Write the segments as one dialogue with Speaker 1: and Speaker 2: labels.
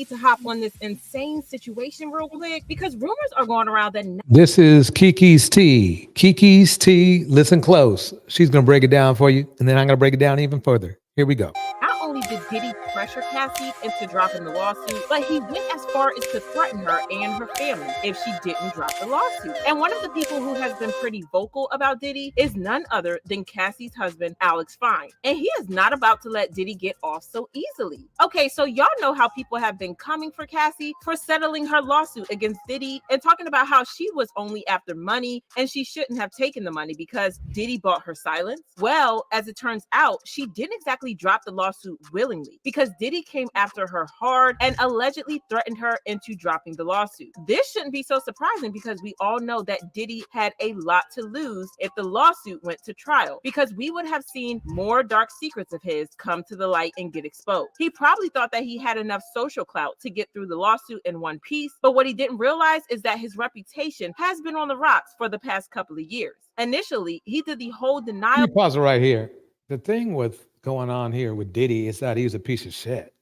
Speaker 1: to hop on this insane situation real quick because rumors are going around that
Speaker 2: This is Kiki's Tea. Kiki's Tea. Listen close. She's going to break it down for you, and then I'm going to break it down even further. Here we go.
Speaker 1: not only did Diddy pressure Cassie into dropping the lawsuit, but he went as far as to threaten her and her family if she didn't drop the lawsuit. And one of the people who has been pretty vocal about Diddy is none other than Cassie's husband, Alex Fine. And he is not about to let Diddy get off so easily. Okay, so y'all know how people have been coming for Cassie for settling her lawsuit against Diddy and talking about how she was only after money and she shouldn't have taken the money because Diddy bought her silence. Well, as it turns out, she didn't exactly drop the lawsuit willingly because Diddy came after her hard and allegedly threatened her into dropping the lawsuit. This shouldn't be so surprising because we all know that Diddy had a lot to lose if the lawsuit went to trial, because we would have seen more dark secrets of his come to the light and get exposed. He probably thought that he had enough social clout to get through the lawsuit in one piece, but what he didn't realize is that his reputation has been on the rocks for the past couple of years. Initially, he did the whole denial.
Speaker 2: Let me pause it right here. The thing with going on here with Diddy is that he's a piece of shit.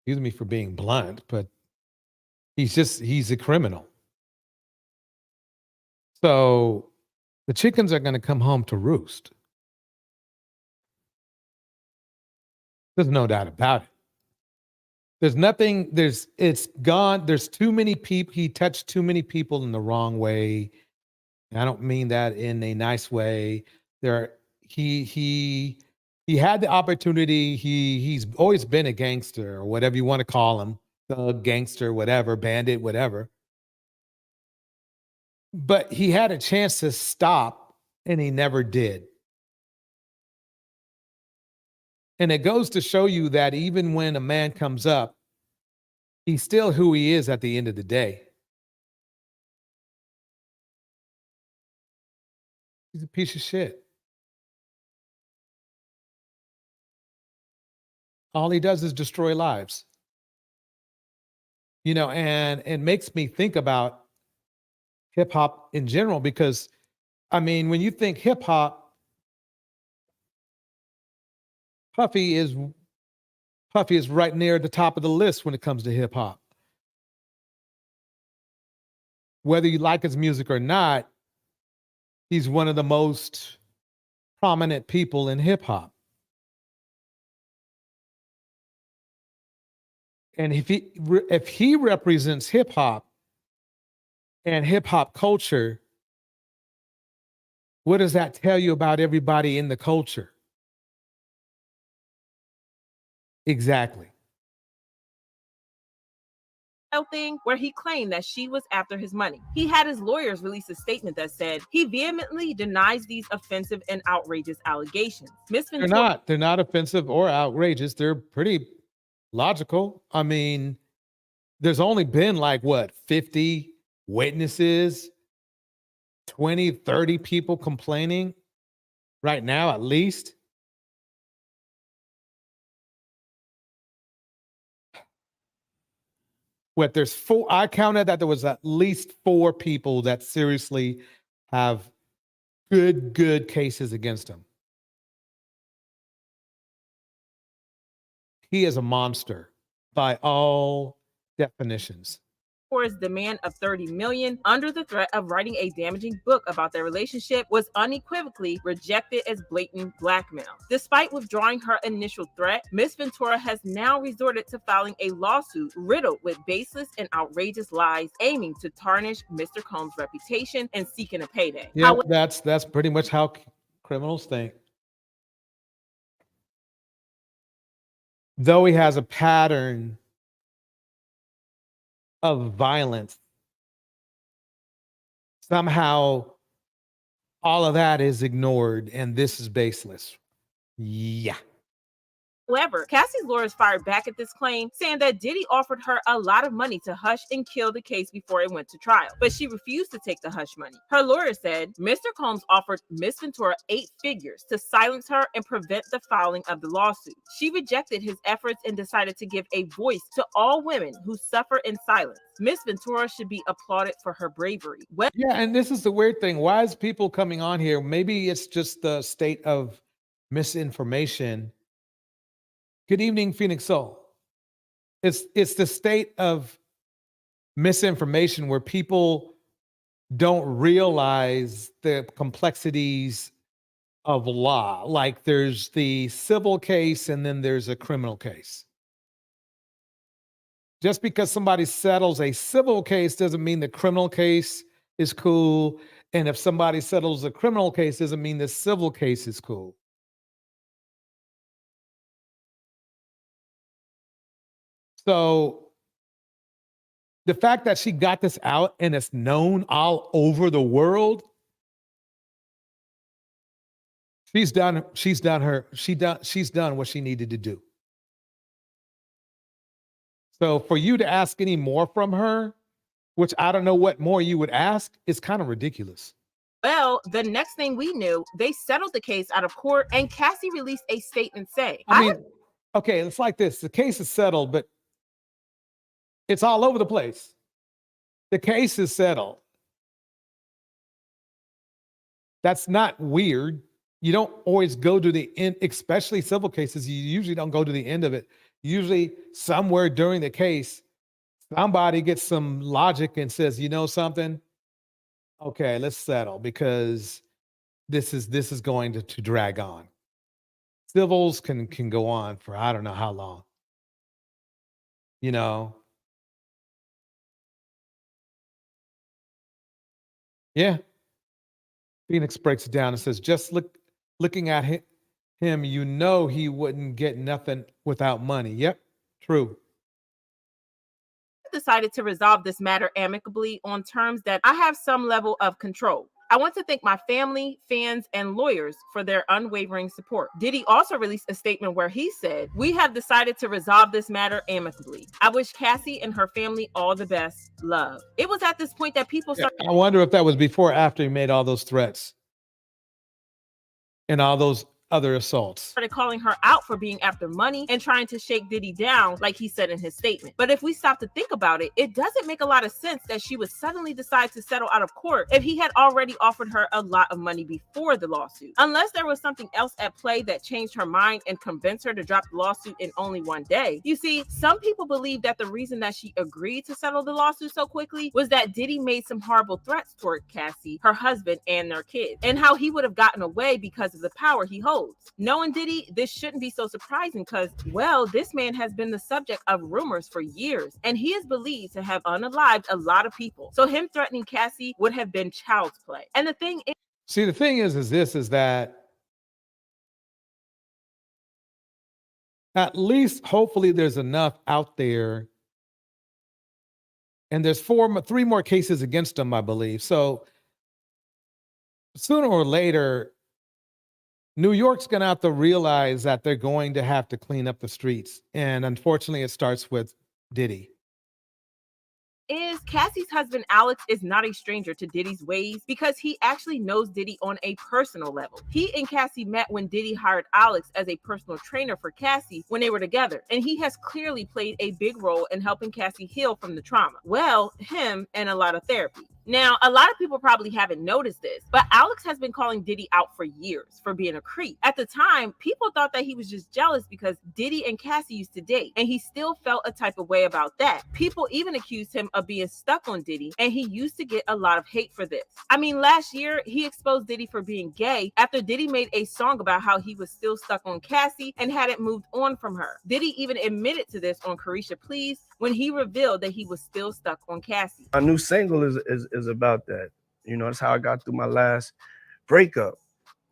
Speaker 2: Excuse me for being blunt, but he's a criminal. So the chickens are going to come home to roost. There's no doubt about it. It's gone. There's too many people. He touched too many people in the wrong way. And I don't mean that in a nice way. He had the opportunity. He's always been a gangster, or whatever you want to call him, thug, gangster, whatever, bandit, whatever. But he had a chance to stop, and he never did. And it goes to show you that even when a man comes up, he's still who he is at the end of the day. He's a piece of shit. All he does is destroy lives. You know, and it makes me think about hip hop in general, because I mean, when you think hip hop, Puffy is right near the top of the list when it comes to hip hop. Whether you like his music or not, he's one of the most prominent people in hip hop. And if he represents hip hop and hip hop culture, what does that tell you about everybody in the culture? Exactly.
Speaker 1: Thing where he claimed that she was after his money. He had his lawyers release a statement that said he vehemently denies these offensive and outrageous allegations.
Speaker 2: They're not offensive or outrageous. They're pretty logical. I mean, there's only been like 50 witnesses, 20, 30 people complaining right now, at least. There's 4, I counted that there was at least 4 people that seriously have good cases against him. He is a monster by all definitions.
Speaker 1: For his demand of $30 million under the threat of writing a damaging book about their relationship was unequivocally rejected as blatant blackmail. Despite withdrawing her initial threat, Ms. Ventura has now resorted to filing a lawsuit riddled with baseless and outrageous lies, aiming to tarnish Mr. Combs' reputation and seeking a payday.
Speaker 2: Yeah, that's pretty much how criminals think. Though he has a pattern of violence, somehow all of that is ignored and this is baseless. Yeah.
Speaker 1: However, Cassie's lawyers fired back at this claim, saying that Diddy offered her a lot of money to hush and kill the case before it went to trial, but she refused to take the hush money. Her lawyer said Mr. Combs offered Ms. Ventura 8 figures to silence her and prevent the filing of the lawsuit. She rejected his efforts and decided to give a voice to all women who suffer in silence. Ms. Ventura should be applauded for her bravery.
Speaker 2: Yeah, and this is the weird thing. Why is people coming on here? Maybe it's just the state of misinformation. Good evening, Phoenix Soul. it's the state of misinformation where people don't realize the complexities of law. Like there's the civil case and then there's a criminal case. Just because somebody settles a civil case doesn't mean the criminal case is cool. And if somebody settles a criminal case doesn't mean the civil case is cool. So the fact that she got this out and it's known all over the world, she's done what she needed to do. So for you to ask any more from her, which I don't know what more you would ask, is kind of ridiculous.
Speaker 1: Well, the next thing we knew, they settled the case out of court, and Cassie released a statement saying,
Speaker 2: okay, it's like this. The case is settled, but it's all over the place. The case is settled. That's not weird. You don't always go to the end, especially civil cases. You usually don't go to the end of it. Usually somewhere during the case, somebody gets some logic and says, you know something? Okay, let's settle because this is going to drag on. Civils can go on for I don't know how long. You know. Yeah. Phoenix breaks it down and says, just looking at him, you know he wouldn't get nothing without money. Yep, true.
Speaker 1: Decided to resolve this matter amicably on terms that I have some level of control. I want to thank my family, fans, and lawyers for their unwavering support. Diddy also released a statement where he said, we have decided to resolve this matter amicably. I wish Cassie and her family all the best. Love. It was at this point that people started.
Speaker 2: I wonder if that was before or after he made all those threats and all those other assaults.
Speaker 1: Started calling her out for being after money and trying to shake Diddy down, like he said in his statement. But if we stop to think about it doesn't make a lot of sense that she would suddenly decide to settle out of court if he had already offered her a lot of money before the lawsuit. Unless there was something else at play that changed her mind and convinced her to drop the lawsuit in only one day. You see, some people believe that the reason that she agreed to settle the lawsuit so quickly was that Diddy made some horrible threats toward Cassie, her husband, and their kids, and how he would have gotten away because of the power he holds. Knowing Diddy, this shouldn't be so surprising because, well, this man has been the subject of rumors for years, and he is believed to have unalived a lot of people. So him threatening Cassie would have been child's play. And the thing is,
Speaker 2: see, the thing is that at least hopefully there's enough out there, and there's 3 more cases against him, I believe. So sooner or later, New York's going to have to realize that they're going to have to clean up the streets. And unfortunately, it starts with Diddy.
Speaker 1: Cassie's husband Alex is not a stranger to Diddy's ways because he actually knows Diddy on a personal level. He and Cassie met when Diddy hired Alex as a personal trainer for Cassie when they were together, and he has clearly played a big role in helping Cassie heal from the trauma. Well, him and a lot of therapy. Now, a lot of people probably haven't noticed this, but Alex has been calling Diddy out for years for being a creep. At the time, people thought that he was just jealous because Diddy and Cassie used to date, and he still felt a type of way about that. People even accused him of being stuck on Diddy, and he used to get a lot of hate for this. I mean, last year, he exposed Diddy for being gay after Diddy made a song about how he was still stuck on Cassie and hadn't moved on from her. Diddy even admitted to this on Carisha Please when he revealed that he was still stuck on Cassie.
Speaker 3: My new single is about that. You know, that's how I got through my last breakup.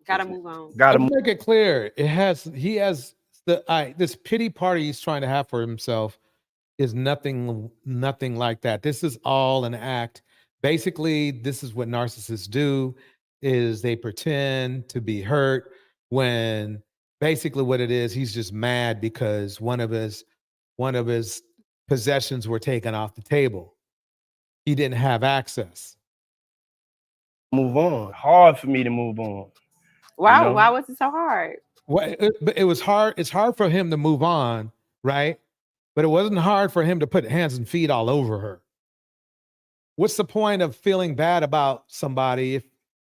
Speaker 1: Gotta move on.
Speaker 2: Gotta make it clear. He has this pity party he's trying to have for himself is nothing like that. This is all an act. Basically, this is what narcissists do, is they pretend to be hurt when basically what it is, he's just mad because one of his possessions were taken off the table. He didn't have access.
Speaker 3: Move on. Hard for me to move on.
Speaker 1: Wow, you know? Why was it so hard?
Speaker 2: Well, it was hard. It's hard for him to move on, right? But it wasn't hard for him to put hands and feet all over her. What's the point of feeling bad about somebody if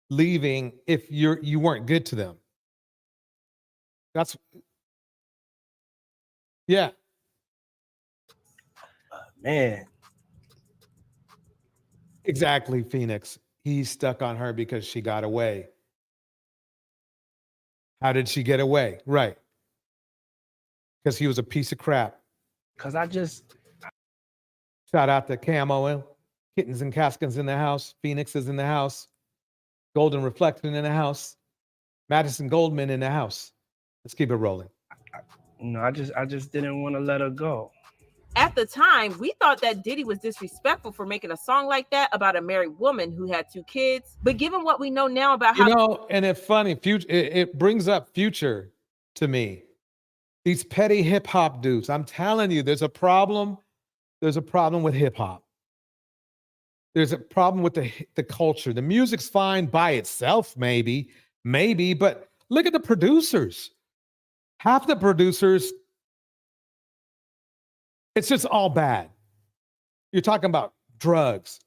Speaker 2: leaving if you weren't good to them? Yeah.
Speaker 3: Man,
Speaker 2: Exactly, Phoenix. He's stuck on her because she got away. How did she get away? Right. Because he was a piece of crap.
Speaker 3: cause I just
Speaker 2: Shout out to Camo, Kittens and Caskins in the house. Phoenix is in the house. Golden Reflection in the house. Madison Goldman in the house. Let's keep it rolling.
Speaker 3: I just didn't want to let her go.
Speaker 1: At the time, we thought that Diddy was disrespectful for making a song like that about a married woman who had 2 kids. But given what we know now about how
Speaker 2: And it's funny, it brings up Future to me. These petty hip hop dudes. I'm telling you, there's a problem. There's a problem with hip hop. There's a problem with the culture. The music's fine by itself, maybe, but look at the producers. Half the producers, it's just all bad. You're talking about drugs,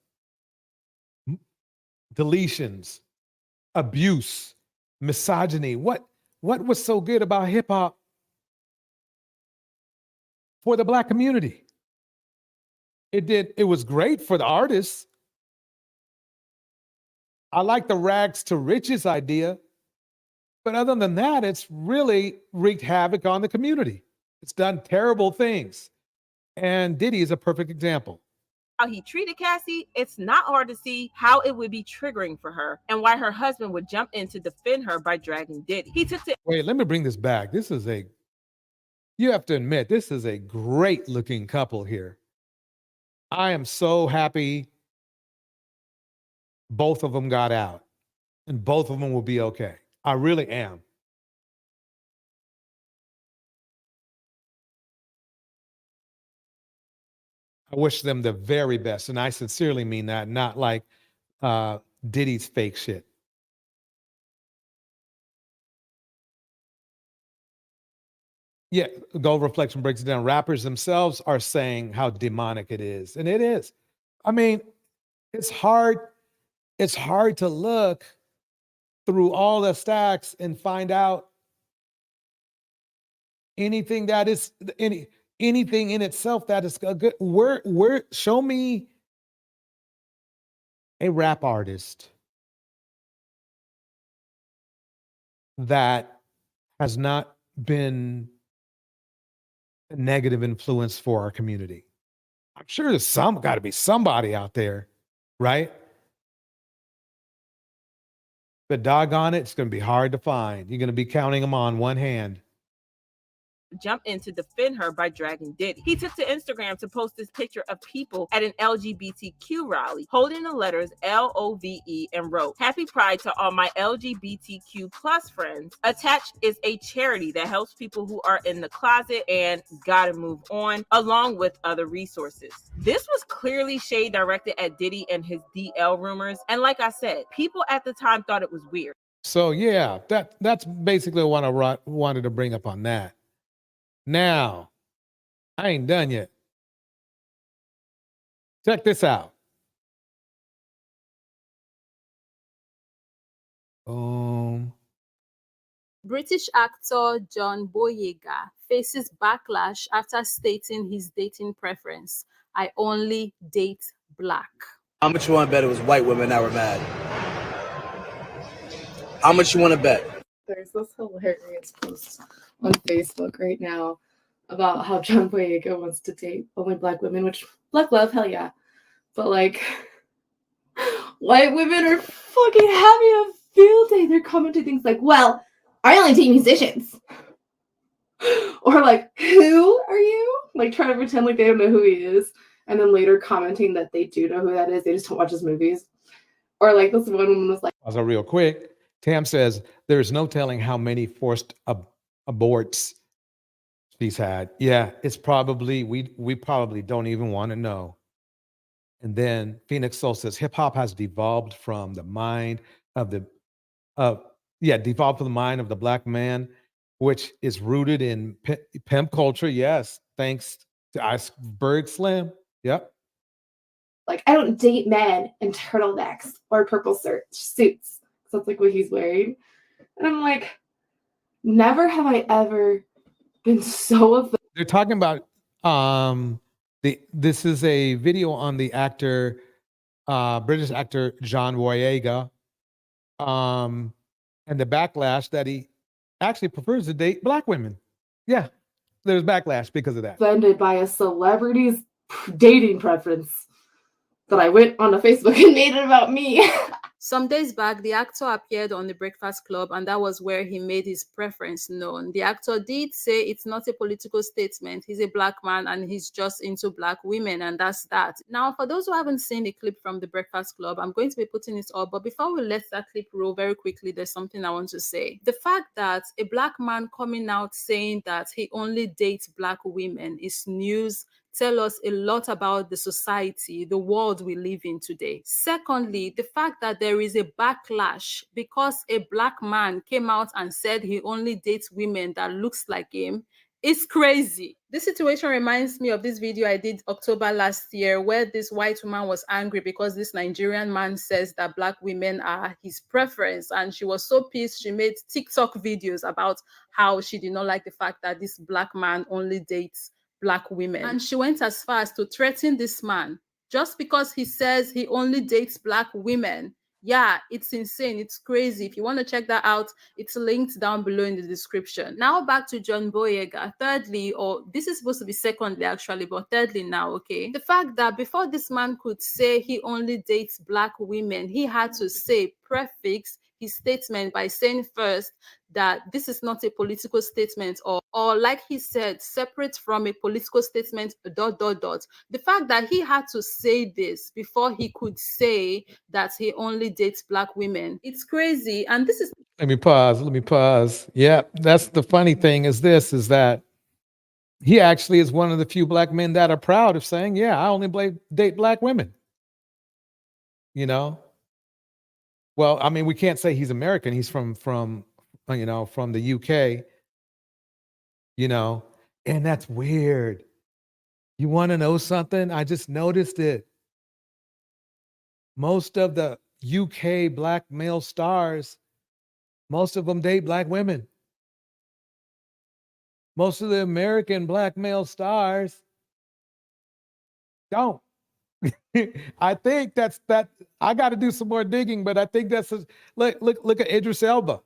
Speaker 2: deletions, abuse, misogyny. What was so good about hip hop for the Black community? It was great for the artists. I like the rags to riches idea, but other than that, it's really wreaked havoc on the community. It's done terrible things. And Diddy is a perfect example.
Speaker 1: he treated Cassie, it's not hard to see how it would be triggering for her and why her husband would jump in to defend her by dragging Diddy. He took to
Speaker 2: Wait, let me bring this back. You have to admit, this is a great looking couple here. I am so happy both of them got out and both of them will be okay. I really am. I wish them the very best. And I sincerely mean that, not like Diddy's fake shit. Yeah, Gold Reflection breaks it down. Rappers themselves are saying how demonic it is. And it is. I mean, it's hard to look through all the stacks and find out anything that is anything in itself that is a good. Where show me a rap artist that has not been a negative influence for our community. I'm sure there's got to be somebody out there, right? But doggone it, it's going to be hard to find. You're going to be counting them on one hand.
Speaker 1: jump in to defend her by dragging Diddy. He took to Instagram to post this picture of people at an LGBTQ rally holding the letters LOVE and wrote, "Happy Pride to all my LGBTQ plus friends. Attached is a charity that helps people who are in the closet and gotta move on, along with other resources." This was clearly shade directed at Diddy and his DL rumors. And like I said, people at the time thought it was weird.
Speaker 2: So yeah, that's basically what I wanted to bring up on that. Now, I ain't done yet. Check this out.
Speaker 4: British actor John Boyega faces backlash after stating his dating preference: "I only date black."
Speaker 5: How much you want to bet it was white women that were mad? How much you want to bet?
Speaker 6: There's this hilarious post on Facebook right now about how John Boyega wants to date only black women, which black love, hell yeah. But like, white women are fucking having a field day. They're commenting things like, "Well, I only date musicians." Or like, "Who are you?" Like trying to pretend like they don't know who he is. And then later commenting that they do know who that is. They just don't watch his movies. Or like this one woman was like,
Speaker 2: Also, real quick, Tam says there's no telling how many forced aborts she's had. Yeah, it's probably, we probably don't even want to know. And then Phoenix Soul says hip hop has devolved from the mind of devolved from the mind of the black man, which is rooted in pimp culture. Yes, thanks to Iceberg Slim. Yep.
Speaker 6: like, "I don't date men in turtlenecks or purple suits." So that's like what he's wearing. And I'm like, never have I ever been so offended.
Speaker 2: They're talking about This is a video on the actor, British actor John Boyega, and the backlash that he actually prefers to date black women. Yeah, there's backlash because of that.
Speaker 6: Offended by a celebrity's dating preference that I went on Facebook and made it about me.
Speaker 4: Some days back, the actor appeared on The Breakfast Club, and that was where he made his preference known. The actor did say it's not a political statement. He's a black man and he's just into black women, and that's that. Now, for those who haven't seen the clip from The Breakfast Club, I'm going to be putting it up. But before we let that clip roll very quickly, there's something I want to say. The fact that a black man coming out saying that he only dates black women is news tell us a lot about the society, the world we live in today. Secondly, the fact that there is a backlash because a black man came out and said he only dates women that looks like him is crazy. This situation reminds me of this video I did October last year where this white woman was angry because this Nigerian man says that black women are his preference, and she was so pissed she made TikTok videos about how she did not like the fact that this black man only dates black women. And she went as far as to threaten this man just because he says he only dates black women. Yeah, it's insane. It's crazy. If you want to check that out, it's linked down below in the description. Now back to John Boyega. Thirdly, or this is supposed to be secondly actually, but thirdly now, okay. The fact that before this man could say he only dates black women, he had to say prefix his statement by saying first that this is not a political statement, or like he said, separate from a political statement, ... The fact that he had to say this before he could say that he only dates black women, it's crazy. And this is...
Speaker 2: Let me pause. Yeah, that's the funny thing is that he actually is one of the few black men that are proud of saying, yeah, I only date black women. You know? Well, I mean, we can't say he's American. He's from the UK, and that's weird. You want to know something? I just noticed it. Most of the UK black male stars, most of them date black women. Most of the American black male stars don't. I think that. I got to do some more digging, but I think that's look at Idris Elba.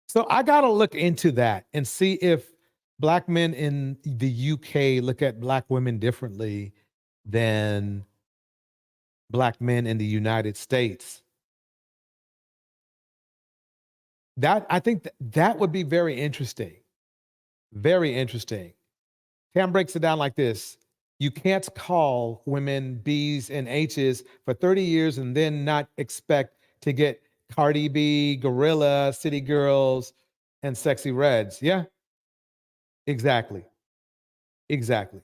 Speaker 2: So I got to look into that and see if black men in the UK look at black women differently than black men in the United States. I think that would be very interesting. Very interesting. Tam breaks it down like this. You can't call women B's and H's for 30 years and then not expect to get Cardi B, Gorilla, City Girls, and Sexy Reds. Yeah, exactly. Exactly.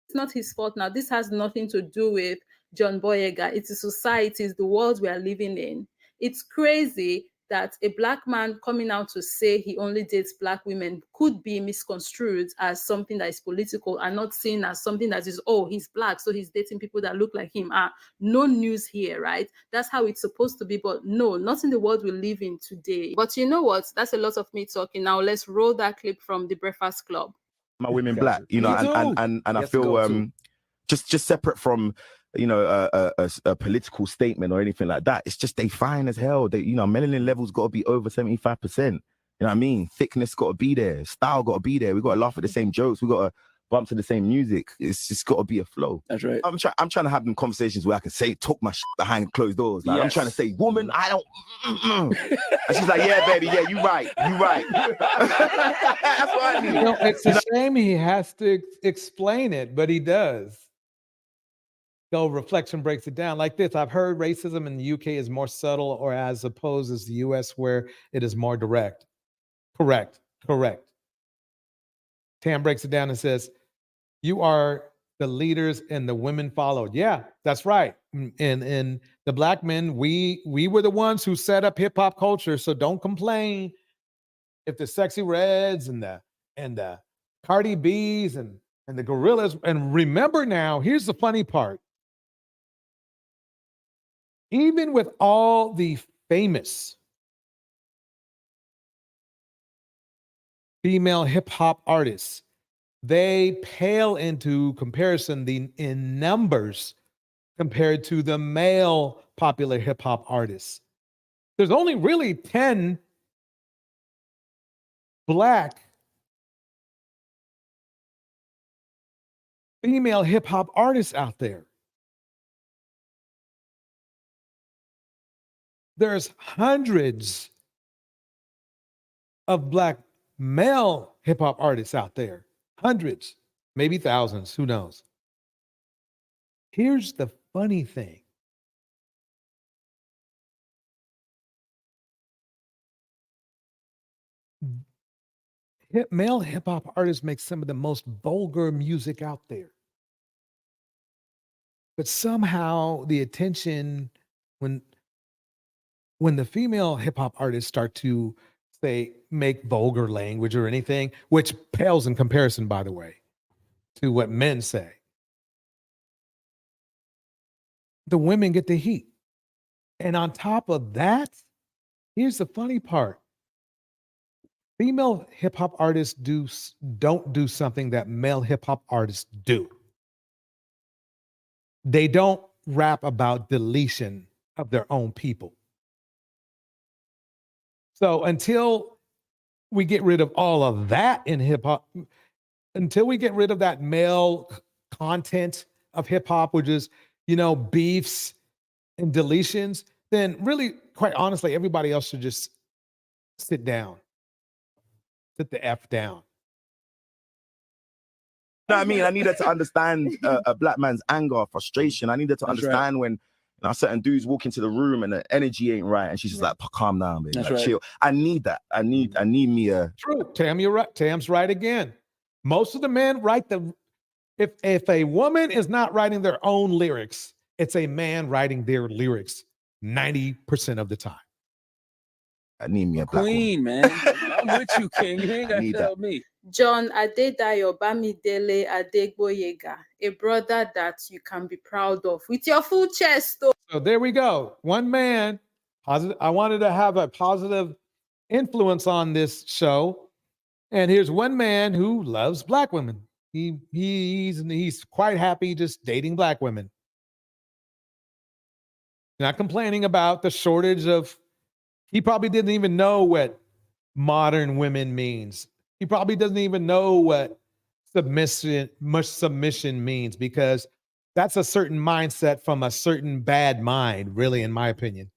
Speaker 4: It's not his fault now. This has nothing to do with John Boyega. It's a society, it's the world we are living in. It's crazy that a black man coming out to say he only dates black women could be misconstrued as something that is political and not seen as something that is, oh, he's black, so he's dating people that look like him. No news here, right? That's how it's supposed to be, but no, not in the world we live in today. But you know what? That's a lot of me talking. Now let's roll that clip from The Breakfast Club.
Speaker 7: My women black,
Speaker 2: Me too.
Speaker 7: and I feel just separate from a political statement or anything like that. It's just they fine as hell. They melanin levels got to be over 75%. You know what I mean? Thickness got to be there. Style got to be there. We got to laugh at the same jokes. We got to bump to the same music. It's just got to be a flow.
Speaker 5: That's right.
Speaker 7: I'm trying to have them conversations where I can talk my shit behind closed doors. Like, yes. I'm trying to say, woman, I don't. And she's like, yeah, baby, yeah, you right. That's what I need.
Speaker 2: It's a shame he has to explain it, but he does. So reflection breaks it down like this. I've heard racism in the UK is more subtle or as opposed as the US where it is more direct. Correct. Tam breaks it down and says, you are the leaders and the women followed. Yeah, that's right. And the black men, we were the ones who set up hip hop culture. So don't complain if the Sexy Reds and the Cardi B's and the Gorillas. And remember now, here's the funny part. Even with all the famous female hip hop artists, they pale into comparison in numbers compared to the male popular hip hop artists. There's only really 10 Black female hip hop artists out there. There's hundreds of Black male hip hop artists out there. Hundreds, maybe thousands, who knows? Here's the funny thing. Male hip hop artists make some of the most vulgar music out there. But somehow the attention when the female hip hop artists start to say make vulgar language or anything, which pales in comparison, by the way, to what men say, the women get the heat. And on top of that, here's the funny part. Female hip hop artists don't do something that male hip hop artists do. They don't rap about deletion of their own people. So until we get rid of all of that in hip hop, until we get rid of that male content of hip hop, which is, beefs and deletions, then really, quite honestly, everybody else should just sit down. Sit the F down.
Speaker 7: No, I mean, I needed to understand a Black man's anger, frustration. I needed to understand when certain dudes walk into the room and the energy ain't right, and she's just like, calm down, baby, like, chill. I need that. I need me a.
Speaker 2: True, Tam, you're right. Tam's right again. Most of the men write if a woman is not writing their own lyrics, it's a man writing their lyrics 90% of the time.
Speaker 7: I need me a Black
Speaker 8: queen,
Speaker 7: woman.
Speaker 8: man. I'm with you, King. You ain't got to tell me.
Speaker 4: John Adedayo Bamidele Adegboyega, a brother that you can be proud of with your full chest.
Speaker 2: So there we go. One man, positive. I wanted to have a positive influence on this show. And here's one man who loves Black women. He's quite happy just dating Black women. Not complaining about the shortage of, he probably didn't even know what modern women means. He probably doesn't even know what much submission means, because that's a certain mindset from a certain bad mind, really, in my opinion.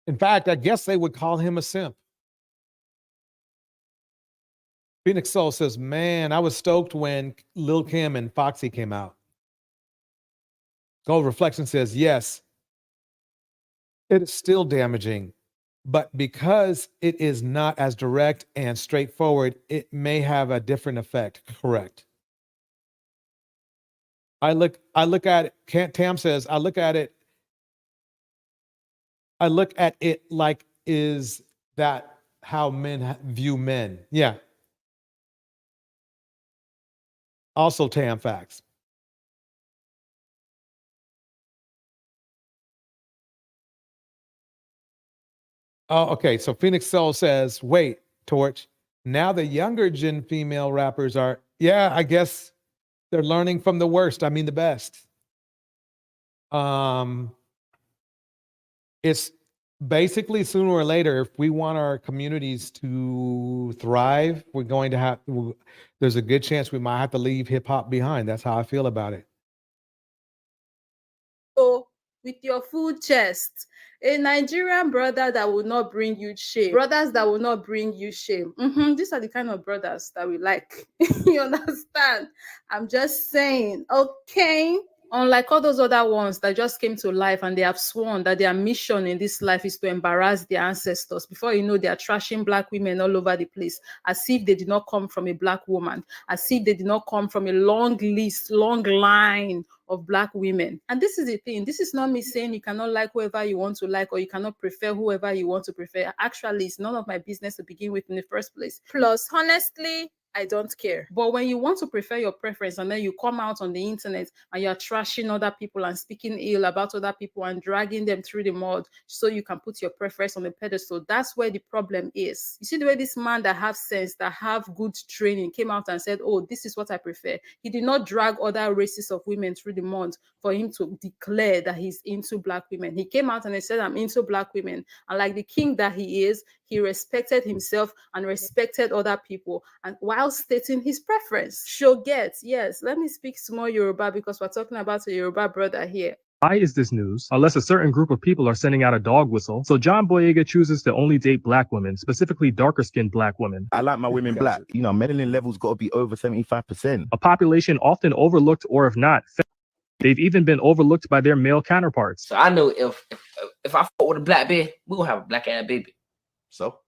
Speaker 2: In fact, I guess they would call him a simp. Phoenix Soul says, man, I was stoked when Lil Kim and Foxy came out. Gold Reflection says, yes, it is still damaging, but because it is not as direct and straightforward, it may have a different effect. Correct. I look at it, Tam says, I look at it like, is that how men view men? Yeah. Also Tam facts. Oh, okay. So Phoenix Soul says, wait, Torch, now the younger gen female rappers are, yeah, I guess they're learning from the worst. I mean, the best. It's basically sooner or later, if we want our communities to thrive, we're going to have, there's a good chance we might have to leave hip hop behind. That's how I feel about it.
Speaker 4: So, with your full chest, a Nigerian brother that will not bring you shame, brothers that will not bring you shame. These are the kind of brothers that we like. You understand? I'm just saying, okay? Unlike all those other ones that just came to life and they have sworn that their mission in this life is to embarrass their ancestors. Before you know, they are trashing Black women all over the place, as if they did not come from a Black woman, as if they did not come from a long line of Black women. And this is the thing. This is not me saying you cannot like whoever you want to like, or you cannot prefer whoever you want to prefer. Actually, it's none of my business to begin with in the first place. Plus, honestly, I don't care. But when you want to prefer your preference and then you come out on the internet and you're trashing other people and speaking ill about other people and dragging them through the mud so you can put your preference on the pedestal, that's where the problem is. You see the way this man that have sense, that have good training came out and said, oh, this is what I prefer. He did not drag other races of women through the mud for him to declare that he's into black women. He came out and he said, I'm into black women. And like the king that he is, he respected himself and respected other people, and while stating his preference. Shoget, yes, let me speak small Yoruba because we're talking about a Yoruba brother here.
Speaker 9: Why is this news? Unless a certain group of people are sending out a dog whistle. So John Boyega chooses to only date black women, specifically darker-skinned black women.
Speaker 7: I like my women black. You know, melanin levels got to be over 75%.
Speaker 9: A population often overlooked, or if not, they've even been overlooked by their male counterparts.
Speaker 10: So I know if I fuck with a black baby, we gonna have a black ass baby.
Speaker 7: So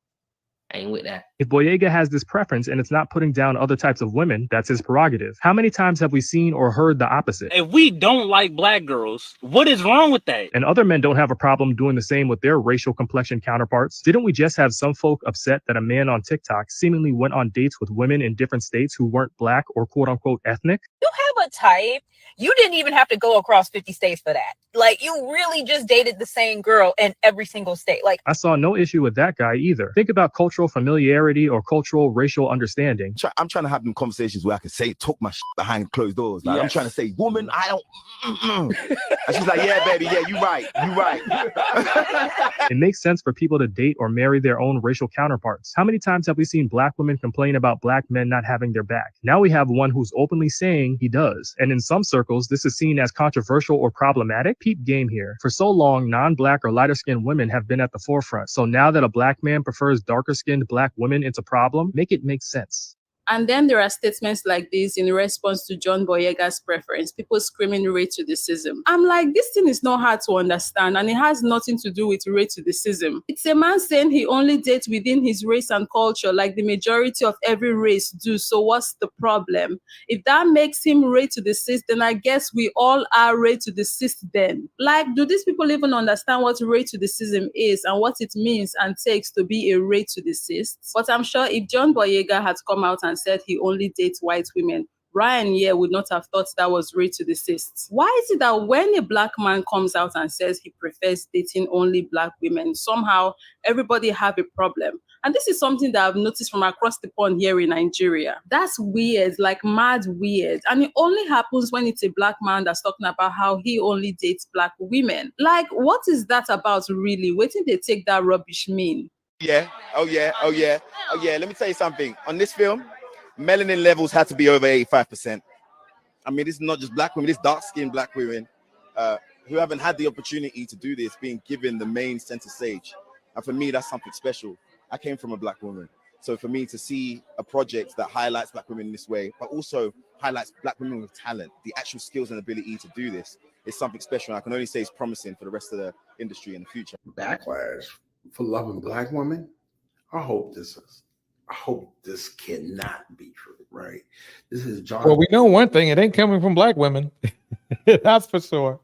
Speaker 10: I ain't with that.
Speaker 9: If Boyega has this preference and it's not putting down other types of women, that's his prerogative. How many times have we seen or heard the opposite?
Speaker 11: If we don't like black girls, what is wrong with that?
Speaker 9: And other men don't have a problem doing the same with their racial complexion counterparts. Didn't we just have some folk upset that a man on TikTok seemingly went on dates with women in different states who weren't black or quote unquote ethnic?
Speaker 12: You have a type. You didn't even have to go across 50 states for that. Like, you really just dated the same girl in every single state. Like,
Speaker 9: I saw no issue with that guy either. Think about cultural familiarity or cultural racial understanding.
Speaker 7: I'm trying to have them conversations where I can talk my shit behind closed doors. Like, I'm trying to say, woman, I don't. And she's like, yeah, baby, yeah, you right.
Speaker 9: It makes sense for people to date or marry their own racial counterparts. How many times have we seen black women complain about black men not having their back? Now we have one who's openly saying he does. And in some circles, this is seen as controversial or problematic. Peep game here. For so long, non-black or lighter-skinned women have been at the forefront. So now that a black man prefers darker-skinned black women, it's a problem. Make it make sense.
Speaker 4: And then there are statements like this in response to John Boyega's preference, people screaming racism. I'm like, this thing is not hard to understand, and it has nothing to do with racism. It's a man saying he only dates within his race and culture, like the majority of every race do. So what's the problem? If that makes him racist, then I guess we all are racist then. Like, do these people even understand what racism is and what it means and takes to be a racist? But I'm sure if John Boyega had come out and said he only dates white women, Ryan here would not have thought that was racist. Why is it that when a black man comes out and says he prefers dating only black women, somehow everybody have a problem? And this is something that I've noticed from across the pond here in Nigeria. That's weird, like mad weird. And it only happens when it's a black man that's talking about how he only dates black women. Like, what is that about really? Where did they take that rubbish mean?
Speaker 7: Yeah. Oh, yeah. Let me tell you something. On this film, melanin levels had to be over 85%. I mean, this is not just black women, it's dark-skinned black women who haven't had the opportunity to do this, being given the main center stage. And for me, that's something special. I came from a black woman. So for me to see a project that highlights black women in this way, but also highlights black women with talent, the actual skills and ability to do this, is something special. And I can only say it's promising for the rest of the industry in the future.
Speaker 13: Backlash for loving black women. I hope this cannot be true, right? This is John.
Speaker 2: Well, we know one thing: it ain't coming from black women. That's for sure.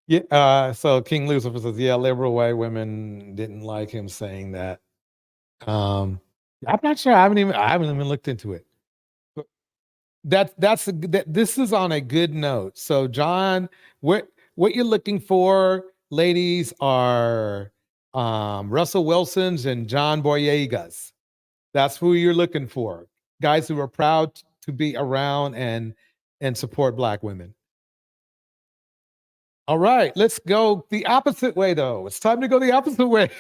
Speaker 2: Yeah. So King Lucifer says, "Yeah, liberal white women didn't like him saying that." I'm not sure. I haven't even looked into it. But this is on a good note. So, John, what you're looking for, ladies, are Russell Wilsons and John Boyegas. That's who you're looking for. Guys who are proud to be around and support black women. All right, let's go the opposite way, though. It's time to go the opposite way.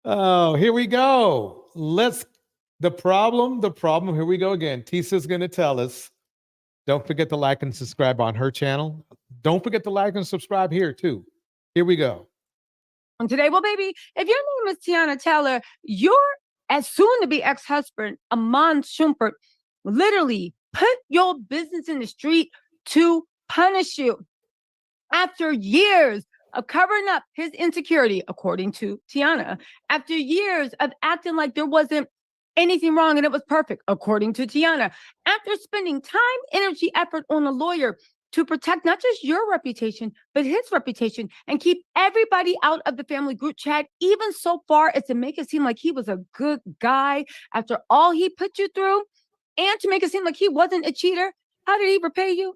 Speaker 2: Oh, here we go. The problem, here we go again. Tisa's going to tell us. Don't forget to like and subscribe on her channel. Don't forget to like and subscribe here, too. Here we go.
Speaker 14: And today, well, baby, if your name is Tiana Taylor, your as soon to be ex-husband, Amon Shumpert, literally put your business in the street to punish you. After years of covering up his insecurity, according to Tiana, after years of acting like there wasn't anything wrong and it was perfect, according to Tiana, after spending time, energy, effort on a lawyer to protect not just your reputation, but his reputation and keep everybody out of the family group chat, even so far as to make it seem like he was a good guy after all he put you through, and to make it seem like he wasn't a cheater. How did he repay you?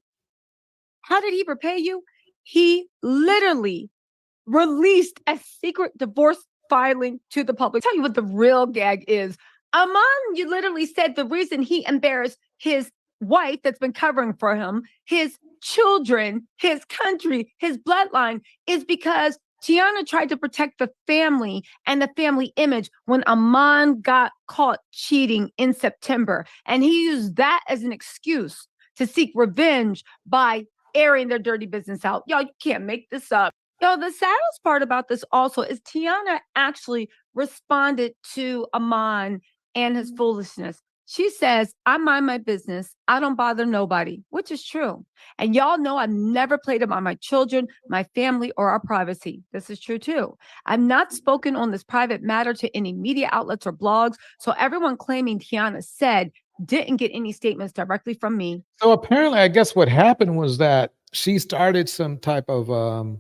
Speaker 14: How did he repay you? He literally released a secret divorce filing to the public. Tell you what the real gag is. Amon, you literally said the reason he embarrassed his wife that's been covering for him, his children, his country, his bloodline is because Tiana tried to protect the family and the family image when Amon got caught cheating in September. And he used that as an excuse to seek revenge by airing their dirty business out. Y'all, you can't make this up. Yo, the saddest part about this also is Tiana actually responded to Amon and his foolishness. She says, I mind my business. I don't bother nobody, which is true. And y'all know I've never played about my children, my family, or our privacy. This is true too. I've not spoken on this private matter to any media outlets or blogs. So everyone claiming Tiana said didn't get any statements directly from me.
Speaker 2: So apparently, I guess what happened was that she started some type of oh,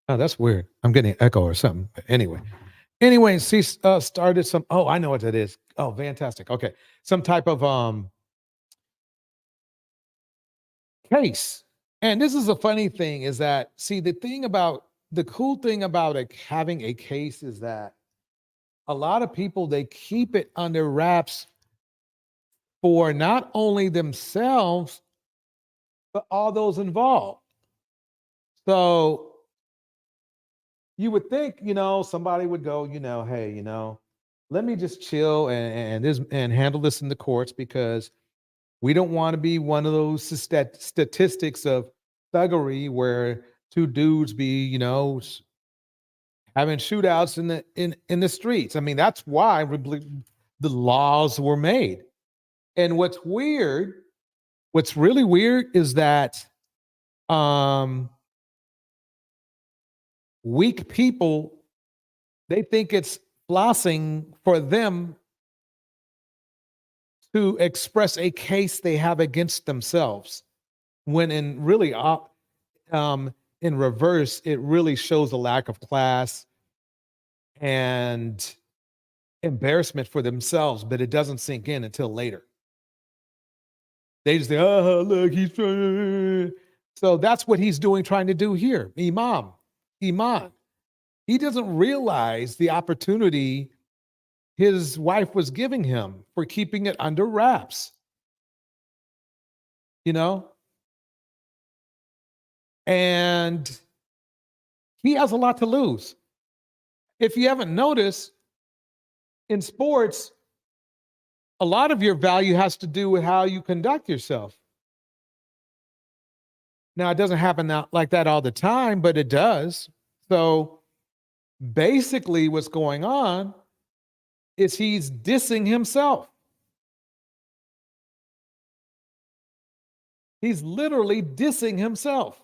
Speaker 2: that's weird. I'm getting an echo or something. Anyway, she started some. Oh, I know what that is. Oh, fantastic. Okay, some type of case. And this is a funny thing is that see the cool thing about having a case is that a lot of people they keep it under wraps for not only themselves but all those involved. So you would think, somebody would go, hey, let me just chill and handle this in the courts because we don't want to be one of those statistics of thuggery where two dudes be, having shootouts in the streets. I mean, that's why the laws were made. And what's really weird is that weak people, they think it's flossing for them to express a case they have against themselves, when in reverse, it really shows a lack of class and embarrassment for themselves, but it doesn't sink in until later. They just say, oh, look, he's trying. So that's what he's trying to do here. Iman. He doesn't realize the opportunity his wife was giving him for keeping it under wraps. And he has a lot to lose. If you haven't noticed, in sports, a lot of your value has to do with how you conduct yourself. Now, it doesn't happen like that all the time, but it does. So basically what's going on is he's dissing himself. He's literally dissing himself.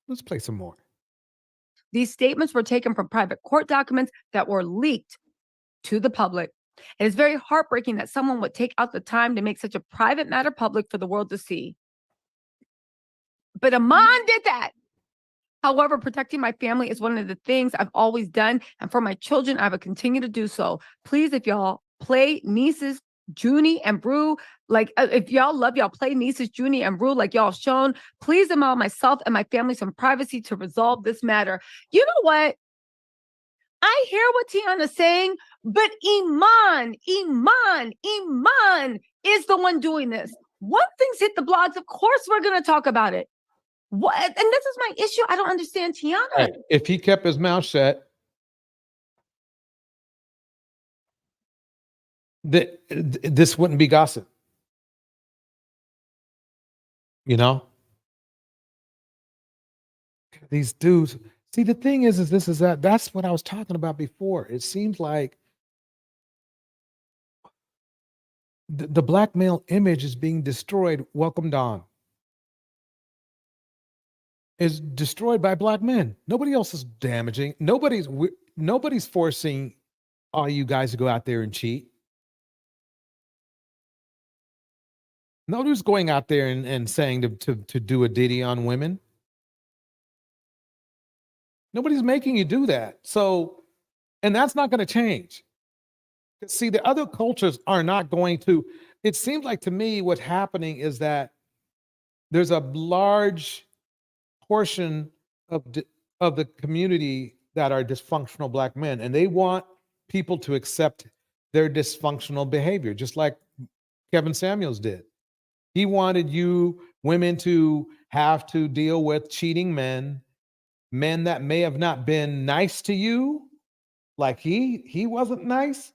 Speaker 2: Let's play some more.
Speaker 14: These statements were taken from private court documents that were leaked to the public. It is very heartbreaking that someone would take out the time to make such a private matter public for the world to see. But Amon did that. However, protecting my family is one of the things I've always done. And for my children, I will continue to do so. Please, if y'all play nieces, Junie and Brew, if y'all love y'all play nieces, Junie and Brew, like y'all shown, please allow myself and my family some privacy to resolve this matter. You know what? I hear what Tiana's saying, but Iman is the one doing this. When things hit the blogs, of course we're going to talk about it. What? And this is my issue. I don't understand Tiana.
Speaker 2: Right. If he kept his mouth shut, this wouldn't be gossip. These dudes. See, the thing is that's what I was talking about before. It seems like the black male image is being destroyed. Welcome Dawn. Is destroyed by black men. Nobody else is damaging. nobody's forcing all you guys to go out there and cheat. Nobody's going out there and saying to do a ditty on women. Nobody's making you do that. So, and that's not going to change. See, the other cultures are not going to. It seems like to me what's happening is that there's a large portion of the community that are dysfunctional Black men, and they want people to accept their dysfunctional behavior, just like Kevin Samuels did. He wanted you women to have to deal with cheating men that may have not been nice to you, like he wasn't nice,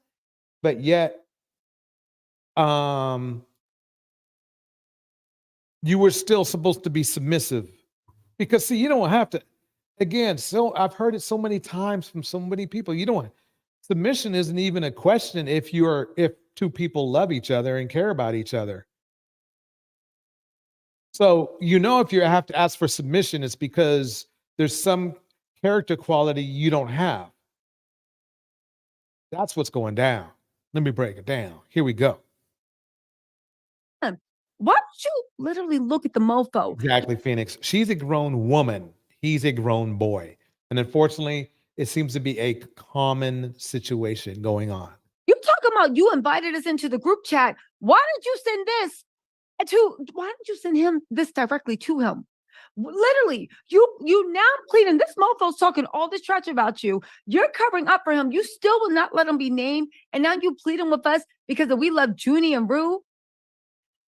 Speaker 2: but yet you were still supposed to be submissive. Because see, you don't have to, again, so I've heard it so many times from so many people. You don't, submission isn't even a question if two people love each other and care about each other. So, if you have to ask for submission, it's because there's some character quality you don't have. That's what's going down. Let me break it down. Here we go.
Speaker 14: Why don't you literally look at the mofo?
Speaker 2: Exactly, Phoenix. She's a grown woman. He's a grown boy. And unfortunately, it seems to be a common situation going on.
Speaker 14: You talking about you invited us into the group chat. Why didn't you send this why don't you send him this directly to him? Literally, you now pleading. This mofo's talking all this trash about you. You're covering up for him. You still will not let him be named. And now you pleading with us because we love Junie and Rue.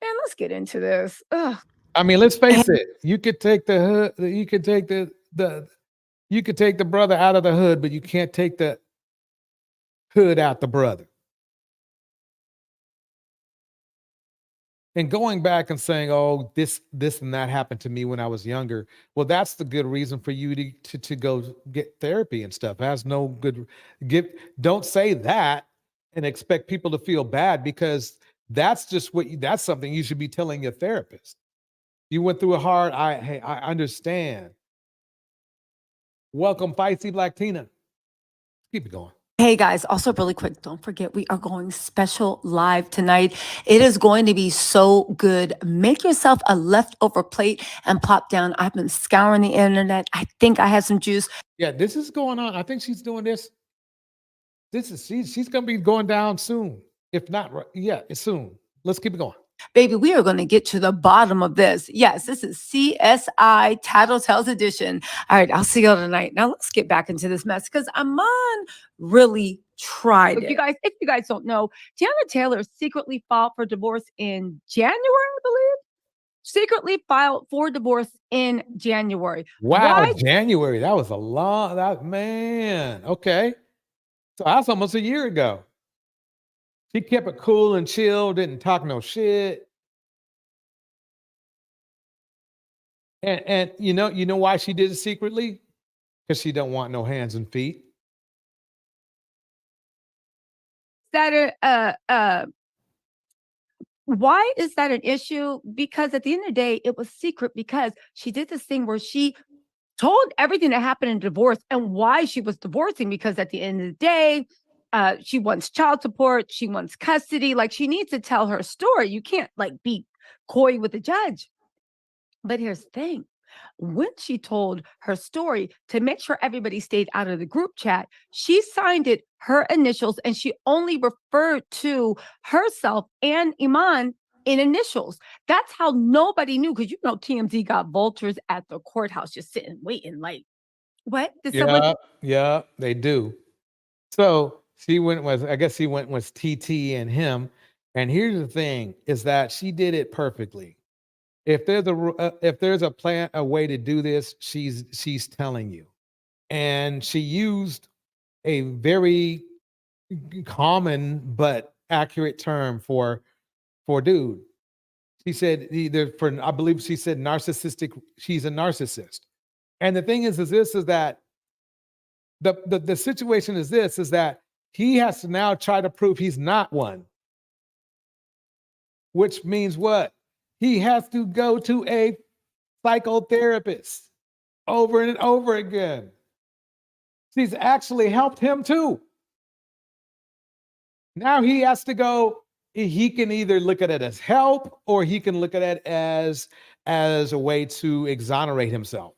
Speaker 14: Man, let's get into this. Ugh.
Speaker 2: I mean, let's face it. You could take the hood, you could take you could take the brother out of the hood, but you can't take the hood out the brother. And going back and saying, "Oh, this and that happened to me when I was younger." Well, that's the good reason for you to go get therapy and stuff. It has no good don't say that and expect people to feel bad, because that's just that's something you should be telling your therapist. You went through a hard, I understand. Welcome, Feisty Black Tina. Keep it going.
Speaker 14: Hey guys, also really quick, don't forget we are going special live tonight. It is going to be so good. Make yourself a leftover plate and pop down. I've been scouring the internet. I think I have some juice.
Speaker 2: Yeah, this is going on. I think she's doing this. She's going to be going down soon. If not, yeah, it's soon. Let's keep it going.
Speaker 14: Baby, we are going to get to the bottom of this. Yes, this is CSI Tattletales edition. All right, I'll see y'all tonight. Now let's get back into this mess because Amon really tried it. If you guys don't know, Tiana Taylor secretly filed for divorce in January, I believe. Secretly filed for divorce in January.
Speaker 2: Wow,
Speaker 14: Why?
Speaker 2: January. That was a long, man. Okay. So that's almost a year ago. She kept it cool and chill, didn't talk no shit. And you know why she did it secretly? Because she don't want no hands and feet.
Speaker 14: Why is that an issue? Because at the end of the day, it was secret because she did this thing where she told everything that happened in divorce and why she was divorcing, because at the end of the day, she wants child support, she wants custody. Like, she needs to tell her story. You can't be coy with the judge. But here's the thing. When she told her story, to make sure everybody stayed out of the group chat, she signed it, her initials, and she only referred to herself and Iman in initials. That's how nobody knew, because TMZ got vultures at the courthouse just sitting, waiting, like, what?
Speaker 2: Yeah, they do. So she went with, I guess she went with TT and him. And here's the thing, is that she did it perfectly. If there's a plan, a way to do this, she's telling you. And she used a very common but accurate term for dude. She said I believe she said narcissistic. She's a narcissist. And the thing is that the situation is that he has to now try to prove he's not one. Which means what? He has to go to a psychotherapist over and over again. She's actually helped him too. Now he has to go. He can either look at it as help, or he can look at it as a way to exonerate himself.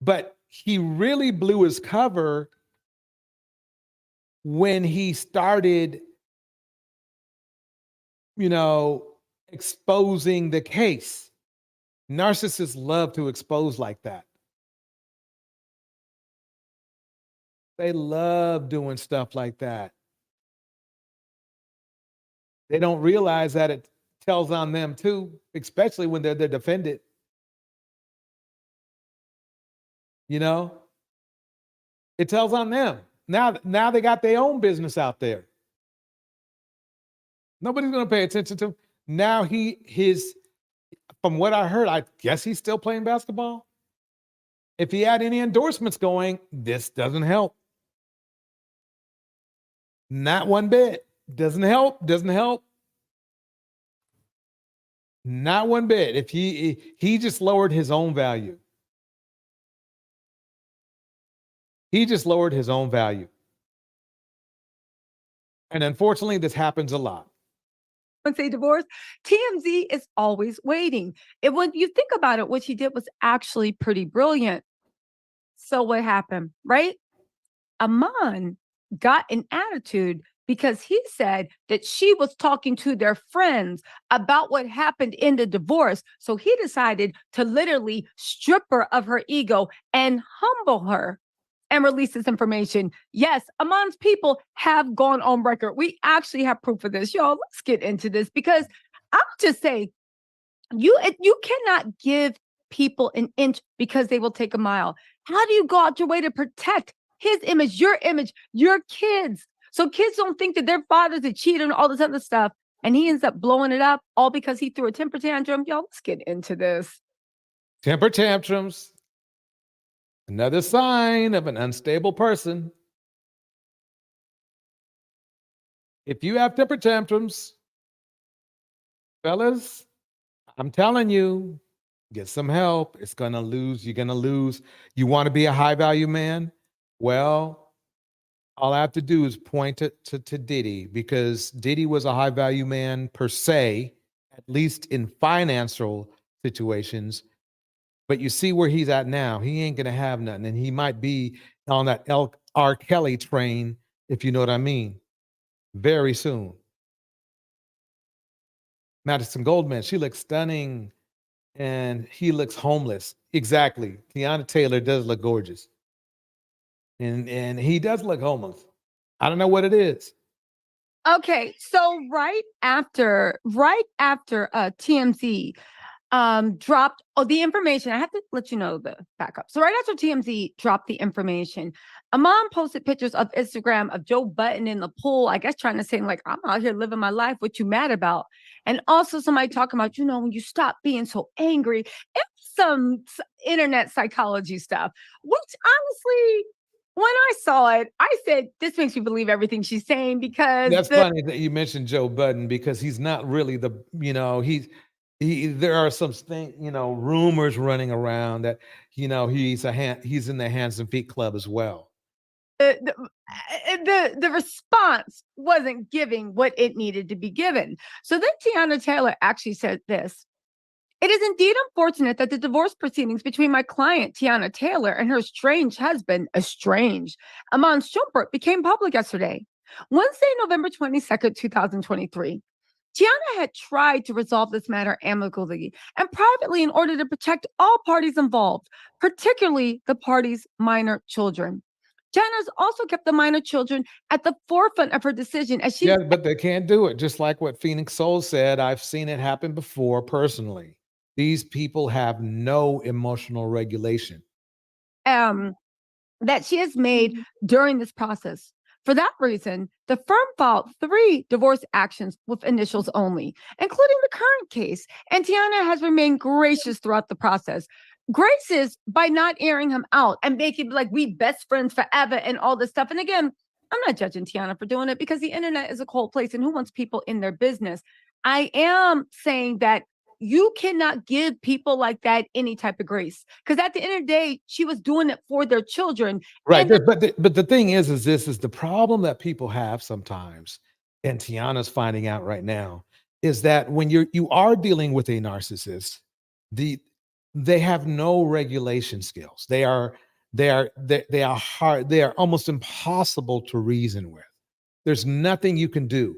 Speaker 2: But he really blew his cover when he started, exposing the case. Narcissists love to expose like that. They love doing stuff like that. They don't realize that it tells on them too, especially when they're defended. It tells on them. Now they got their own business out there. Nobody's going to pay attention to him. Now from what I heard, I guess he's still playing basketball. If he had any endorsements going, this doesn't help. Not one bit. Doesn't help. Not one bit. If he just lowered his own value. He just lowered his own value. And unfortunately, this happens a lot.
Speaker 14: Once they divorce, TMZ is always waiting. And when you think about it, what she did was actually pretty brilliant. So what happened, right? Aman got an attitude because he said that she was talking to their friends about what happened in the divorce. So he decided to literally strip her of her ego and humble her and release this information. Yes, Aman's people have gone on record. We actually have proof of this. Y'all, let's get into this, because I'll just say, you cannot give people an inch because they will take a mile. How do you go out your way to protect his image, your kids? So kids don't think that their father's a cheater and all this other stuff. And he ends up blowing it up all because he threw a temper tantrum. Y'all, let's get into this.
Speaker 2: Temper tantrums. Another sign of an unstable person. If you have temper tantrums, fellas, I'm telling you, get some help. It's going to lose. You're going to lose. You want to be a high value man? Well, all I have to do is point to Diddy, because Diddy was a high value man per se, at least in financial situations. But you see where he's at now. He ain't going to have nothing. And he might be on that R. Kelly train, if you know what I mean, very soon. Madison Goldman, she looks stunning and he looks homeless. Exactly. Tiana Taylor does look gorgeous. And he does look homeless. I don't know what it is.
Speaker 14: Okay, so right after TMZ dropped the information, I have to let you know the backup. So right after TMZ dropped the information, Amon posted pictures of Instagram of Joe Budden in the pool, I guess trying to say, like, I'm out here living my life. What you mad about? And also somebody talking about, when you stop being so angry. It was some internet psychology stuff, which honestly, when I saw it, I said, this makes me believe everything she's saying, because
Speaker 2: that's funny that you mentioned Joe Budden, because he's not really there are some rumors running around that, he's in the Hands and Feet Club as well.
Speaker 14: The response wasn't giving what it needed to be given. So then Tiana Taylor actually said this: "It is indeed unfortunate that the divorce proceedings between my client, Tiana Taylor, and her estranged husband, Amon Schumpert, became public yesterday, Wednesday, November 22nd, 2023. Tiana had tried to resolve this matter amicably and privately in order to protect all parties involved, particularly the parties' minor children. Tiana's also kept the minor children at the forefront of her decision as she..."
Speaker 2: Yeah, but they can't do it. Just like what Phoenix Soul said, I've seen it happen before personally. These people have no emotional regulation.
Speaker 14: That she has made during this process. For that reason, the firm filed 3 divorce actions with initials only, including the current case, and Tiana has remained gracious throughout the process. Gracious by not airing him out and making like we best friends forever and all this stuff. And again, I'm not judging Tiana for doing it, because the internet is a cold place and who wants people in their business? I am saying that you cannot give people like that any type of grace, because at the end of the day, she was doing it for their children.
Speaker 2: Right.
Speaker 14: And
Speaker 2: But the thing is this is the problem that people have sometimes, and Tiana's finding out right now, is that when you are dealing with a narcissist, they have no regulation skills. They are hard, they are almost impossible to reason with. There's nothing you can do.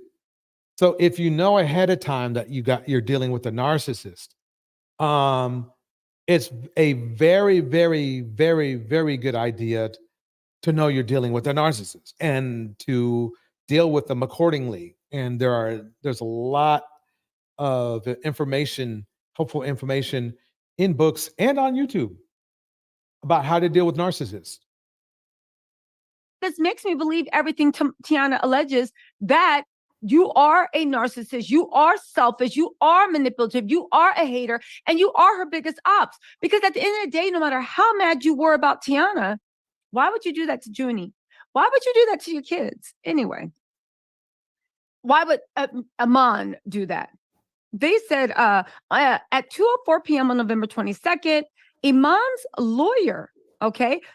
Speaker 2: So if you know ahead of time that you're dealing with a narcissist, it's a very, very, very, very good idea to know you're dealing with a narcissist and to deal with them accordingly. And there's a lot of information, helpful information in books and on YouTube about how to deal with narcissists.
Speaker 14: this makes me believe everything Tiana alleges, that you are a narcissist, you are selfish, you are manipulative, you are a hater, and you are her biggest ops. Because at the end of the day, no matter how mad you were about Tiana, why would you do that to Junie? Why would you do that to your kids? Anyway, why would Amon do that? They said at 2:04 p.m. on November 22nd, Iman's lawyer,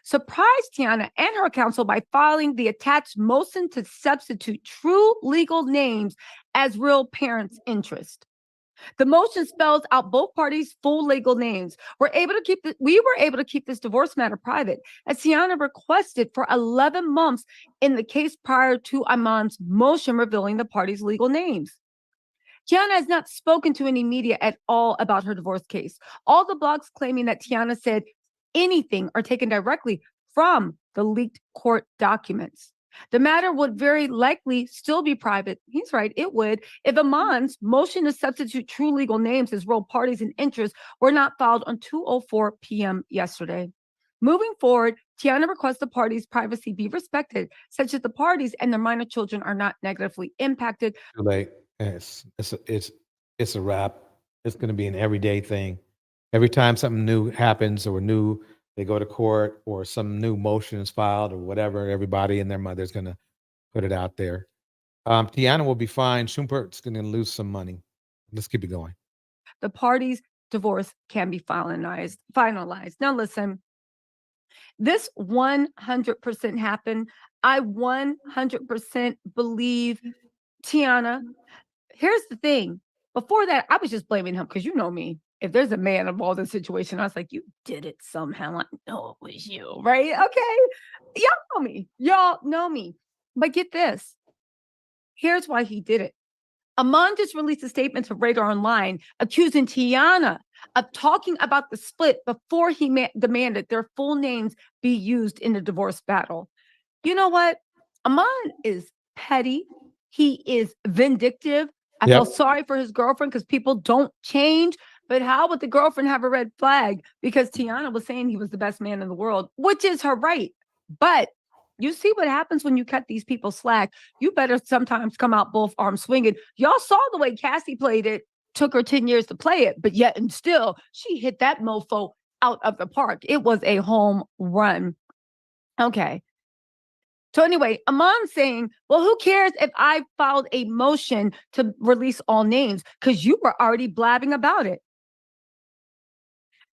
Speaker 14: surprised Tiana and her counsel by filing the attached motion to substitute true legal names as real parents' interest. The motion spells out both parties' full legal names. We were able to keep this divorce matter private, as Tiana requested for 11 months in the case prior to Iman's motion revealing the parties' legal names. Tiana has not spoken to any media at all about her divorce case. All the blogs claiming that Tiana said anything are taken directly from the leaked court documents. The matter would very likely still be private. He's right, it would, if Amon's motion to substitute true legal names as real parties and interests were not filed on 2:04 p.m. yesterday. Moving forward, Tiana requests the parties' privacy be respected, such that the parties and their minor children are not negatively impacted.
Speaker 2: Too late. It's a wrap. It's going to be an everyday thing. Every time something new happens or they go to court or some new motion is filed or whatever, everybody and their mother's going to put it out there. Tiana will be fine. Schumpert's going to lose some money. Let's keep it going.
Speaker 14: The parties' divorce can be finalized. Now, listen, this 100% happened. I 100% believe Tiana. Here's the thing. Before that, I was just blaming him because you know me. If there's a man involved in the situation, I was like, you did it somehow. I know it was you, right? Okay. Y'all know me. But get this. Here's why he did it. Amon just released a statement to Radar Online accusing Tiana of talking about the split before he demanded their full names be used in the divorce battle. You know what? Amon is petty. He is vindictive. I feel sorry for his girlfriend because people don't change. But how would the girlfriend have a red flag? Because Tiana was saying he was the best man in the world, which is her right. But you see what happens when you cut these people slack. You better sometimes come out both arms swinging. Y'all saw the way Cassie played it. Took her 10 years to play it, but yet and still, she hit that mofo out of the park. It was a home run. Okay. So anyway, Amon's saying, well, who cares if I filed a motion to release all names? Because you were already blabbing about it.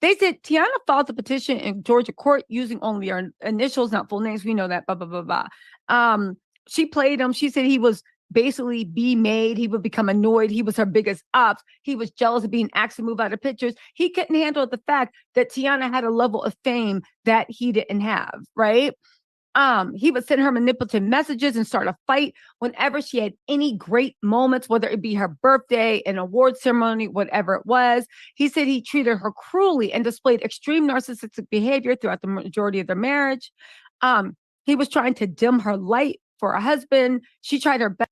Speaker 14: They said Tiana filed the petition in Georgia court using only her initials, not full names. We know that, blah, blah, blah, blah. She played him. She said he was basically be-made. He would become annoyed. He was her biggest ops. He was jealous of being asked to move out of pictures. He couldn't handle the fact that Tiana had a level of fame that he didn't have, right? He would send her manipulative messages and start a fight whenever she had any great moments, whether it be her birthday, an award ceremony, whatever it was. He said he treated her cruelly and displayed extreme narcissistic behavior throughout the majority of their marriage. He was trying to dim her light for a husband. She tried her best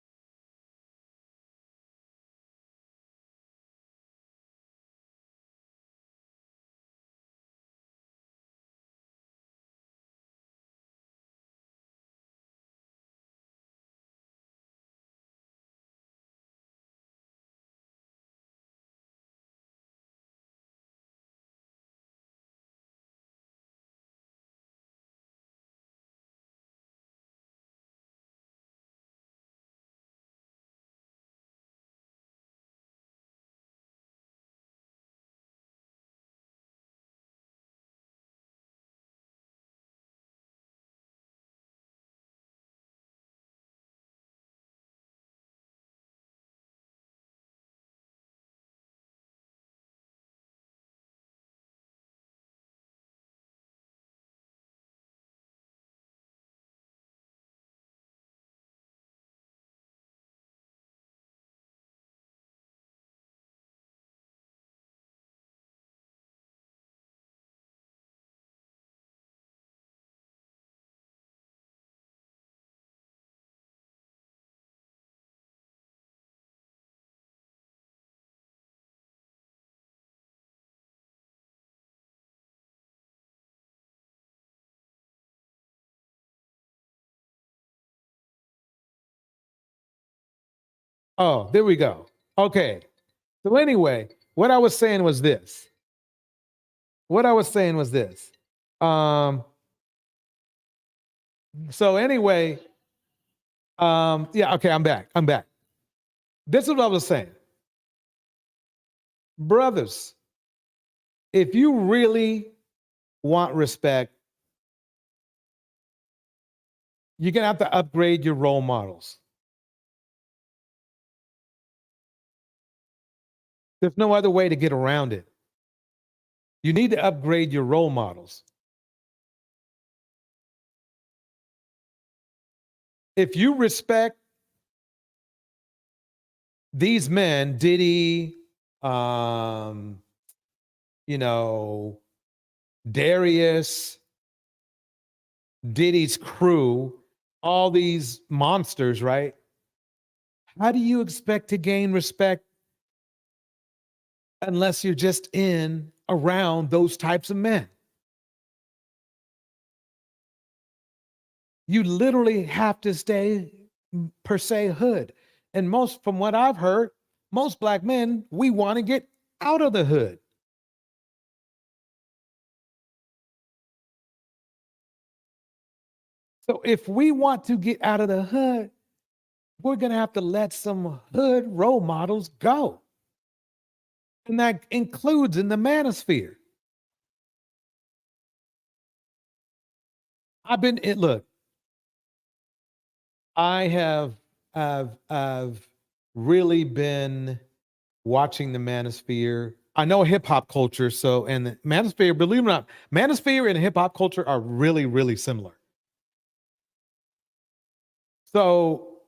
Speaker 2: Oh, there we go. Okay. So anyway, what I was saying was this. So anyway, yeah, okay, I'm back. This is what I was saying. Brothers, if you really want respect, you're going to have to upgrade your role models. There's no other way to get around it. You need to upgrade your role models. If you respect these men, Diddy, Darius, Diddy's crew, all these monsters, right? How do you expect to gain respect unless you're just in around those types of men? You literally have to stay per se hood. And from what I've heard, most black men, we want to get out of the hood. So if we want to get out of the hood, we're going to have to let some hood role models go. And that includes in the manosphere. Look, I have really been watching the manosphere. I know hip hop culture, and the manosphere, believe it or not, manosphere and hip hop culture are really, really similar. So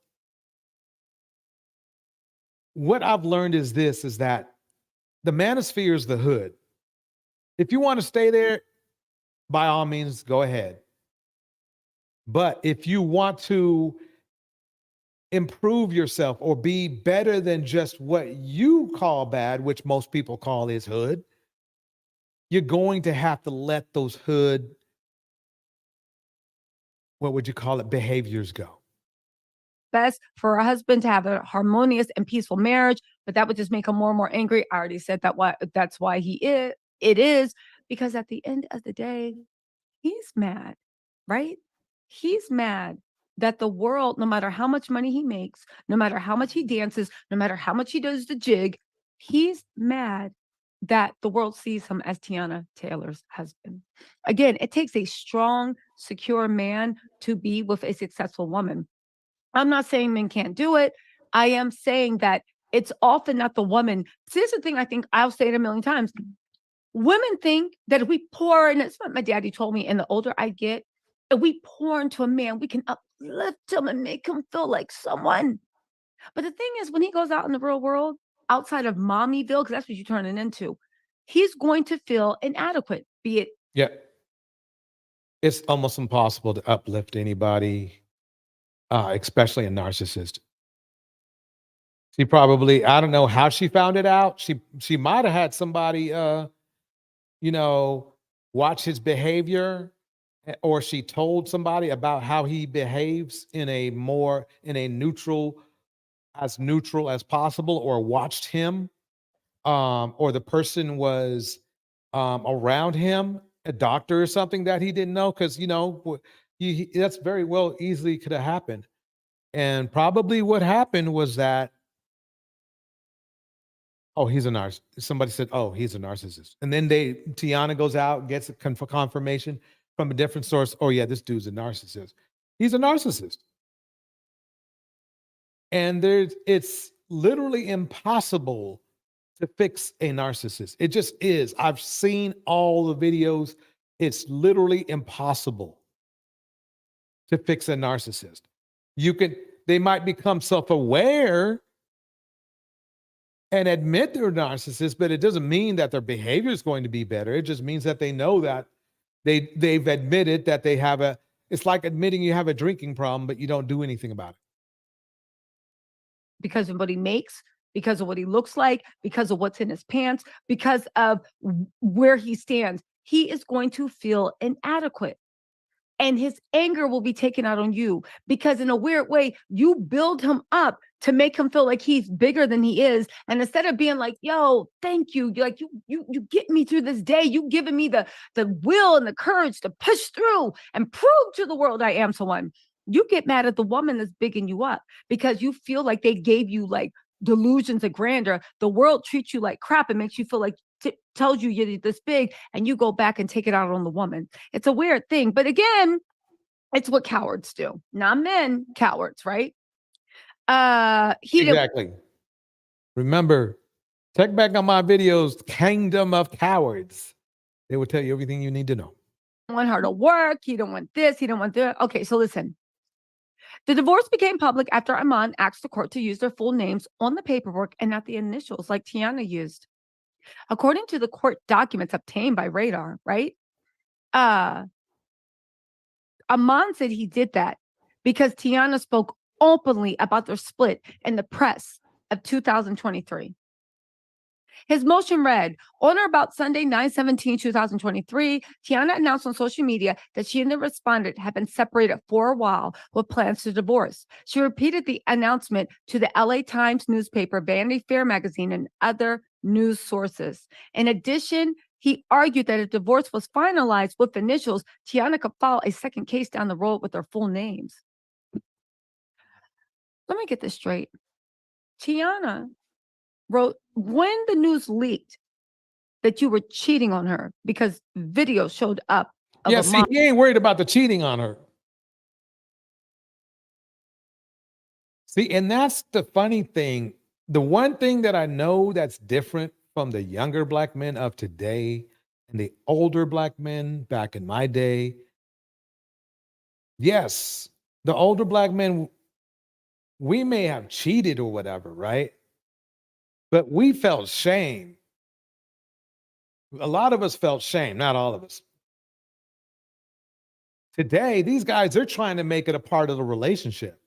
Speaker 2: what I've learned is that the manosphere is the hood. If you want to stay there, by all means, go ahead. But if you want to improve yourself or be better than just what you call bad, which most people call is hood, you're going to have to let those hood, what would you call it, behaviors go.
Speaker 14: Best for a husband to have a harmonious and peaceful marriage, but that would just make him more and more angry. I already said that's why it is, because at the end of the day, he's mad, right? He's mad that the world, no matter how much money he makes, no matter how much he dances, no matter how much he does the jig, he's mad that the world sees him as Tiana Taylor's husband. Again, it takes a strong, secure man to be with a successful woman. I'm not saying men can't do it. I am saying that it's often not the woman. See, this is the thing I think I'll say it a million times. Women think that if we pour, and it's what my daddy told me, and the older I get, if we pour into a man, we can uplift him and make him feel like someone. But the thing is, when he goes out in the real world, outside of mommyville, because that's what you're turning into, he's going to feel inadequate, be it.
Speaker 2: Yeah. It's almost impossible to uplift anybody, especially a narcissist. She probably, I don't know how she found it out. She might have had somebody, watch his behavior, or she told somebody about how he behaves in a neutral as possible, or watched him, or the person was around him, a doctor or something that he didn't know, because that's very well easily could have happened. And probably what happened was that, oh, he's a narcissist. Somebody said, oh, he's a narcissist. And then Tiana goes out and gets a confirmation from a different source. Oh, yeah, this dude's a narcissist. He's a narcissist. And it's literally impossible to fix a narcissist. It just is. I've seen all the videos. It's literally impossible to fix a narcissist. They might become self-aware and admit they're narcissists, but it doesn't mean that their behavior is going to be better. It just means that they know that they've admitted that they have it's like admitting you have a drinking problem, but you don't do anything about it.
Speaker 14: Because of what he makes, because of what he looks like, because of what's in his pants, because of where he stands, he is going to feel inadequate. and his anger will be taken out on you, because in a weird way, you build him up to make him feel like he's bigger than he is. And instead of being like, yo, thank you, you're like, you get me through this day. You giving me the will and the courage to push through and prove to the world I am someone. You get mad at the woman that's bigging you up because you feel like they gave you like delusions of grandeur. The world treats you like crap and makes you feel like tells you you're this big, and you go back and take it out on the woman. It's a weird thing. But again, it's what cowards do. Not men, cowards, right?
Speaker 2: Exactly. Remember, check back on my videos, Kingdom of Cowards. They will tell you everything you need to know.
Speaker 14: Want her to work. He don't want this. He don't want that. Okay, so listen. The divorce became public after Iman asked the court to use their full names on the paperwork and not the initials like Tiana used. According to the court documents obtained by Radar, right? Aman said he did that because Tiana spoke openly about their split in the press of 2023. His motion read, on or about Sunday, 9/17/2023, Tiana announced on social media that she and the respondent had been separated for a while with plans to divorce. She repeated the announcement to the LA Times newspaper, Vanity Fair magazine, and other news sources. In addition, he argued that if divorce was finalized with initials, Tiana could file a second case down the road with their full names. Let me get this straight. Tiana wrote, when the news leaked that you were cheating on her because video showed up.
Speaker 2: Yeah, see, he ain't worried about the cheating on her. See, and that's the funny thing. The one thing that I know that's different from the younger black men of today and the older black men back in my day. Yes, the older black men, we may have cheated or whatever, right? But we felt shame. A lot of us felt shame, not all of us. Today, these guys, they're trying to make it a part of the relationship.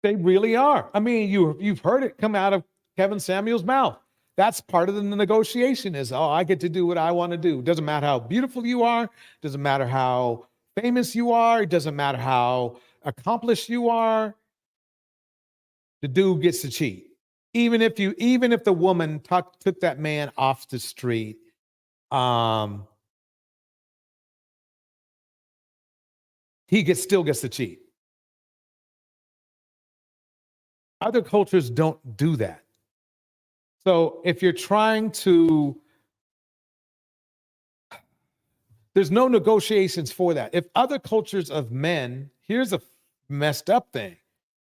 Speaker 2: They really are. I mean, you've heard it come out of Kevin Samuel's mouth. That's part of the negotiation is, oh, I get to do what I want to do. Doesn't matter how beautiful you are. Doesn't matter how famous you are. It doesn't matter how accomplished you are. The dude gets to cheat. Even if the woman took that man off the street, he still gets to cheat. Other cultures don't do that. So if you're trying to, there's no negotiations for that. If other cultures of men, here's a messed up thing,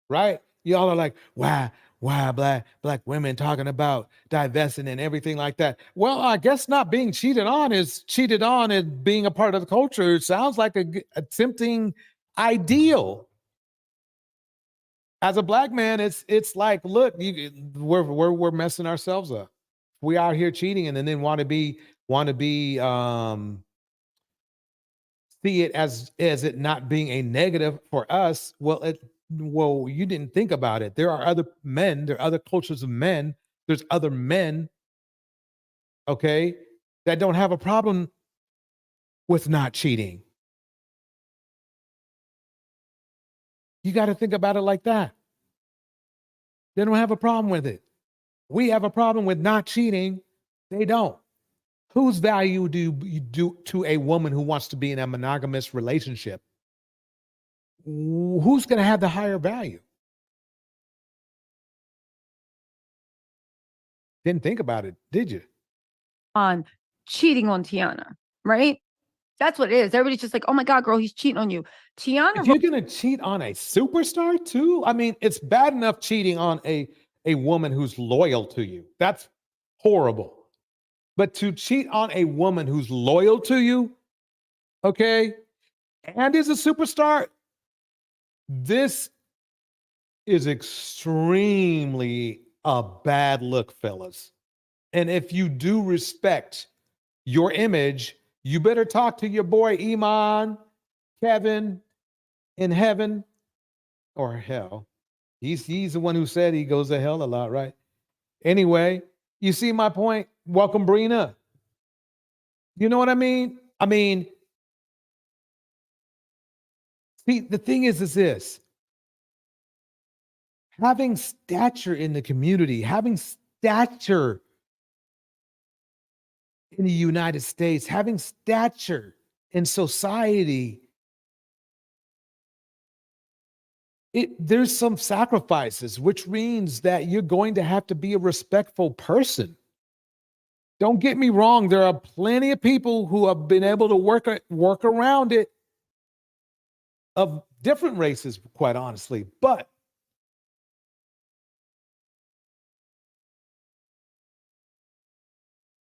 Speaker 2: right? Y'all are like, why black women talking about divesting and everything like that? Well, I guess not being cheated on and being a part of the culture. It sounds like a tempting ideal. As a black man, it's like, look, we're messing ourselves up. We out here cheating and then want to be see it as it not being a negative for us. Well, you didn't think about it. There are other men, there are other cultures of men, there's other men, okay, that don't have a problem with not cheating. You got to think about it like that. They don't have a problem with it. We have a problem with not cheating. They don't. Whose value do you do to a woman who wants to be in a monogamous relationship? Who's going to have the higher value? Didn't think about it, did you?
Speaker 14: On cheating on Tiana, right? That's what it is. Everybody's just like, oh my God, girl, he's cheating on you. Tiana.
Speaker 2: If you're going to cheat on a superstar too, I mean, it's bad enough cheating on a woman who's loyal to you. That's horrible. But to cheat on a woman who's loyal to you, okay, and is a superstar, this is extremely a bad look, fellas. And if you do respect your image, you better talk to your boy Iman, Kevin, in heaven or hell. He's the one who said he goes to hell a lot, right? Anyway, you see my point? Welcome, Brina. You know what I mean? I mean, See, the thing is this. Having stature in the community, having stature in the United States, having stature in society, there's some sacrifices, which means that you're going to have to be a respectful person. Don't get me wrong. There are plenty of people who have been able to work around it, of different races, quite honestly. But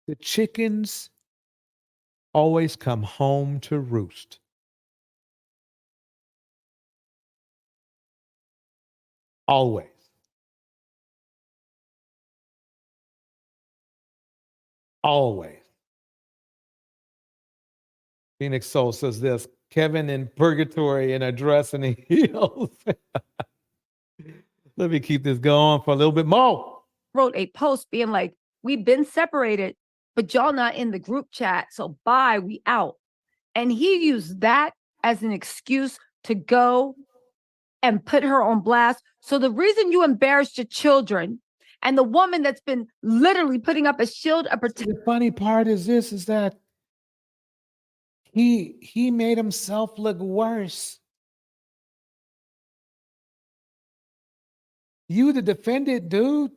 Speaker 2: the chickens always come home to roost. Always. Always. Phoenix Soul says this, Kevin in purgatory in a dress and heels. Let me keep this going for a little bit more.
Speaker 14: Wrote a post being like, we've been separated, but y'all not in the group chat. So bye, we out. And he used that as an excuse to go and put her on blast. So the reason you embarrassed your children and the woman that's been literally putting up a shield of protection.
Speaker 2: The funny part is this, is that he made himself look worse. You the defendant, dude.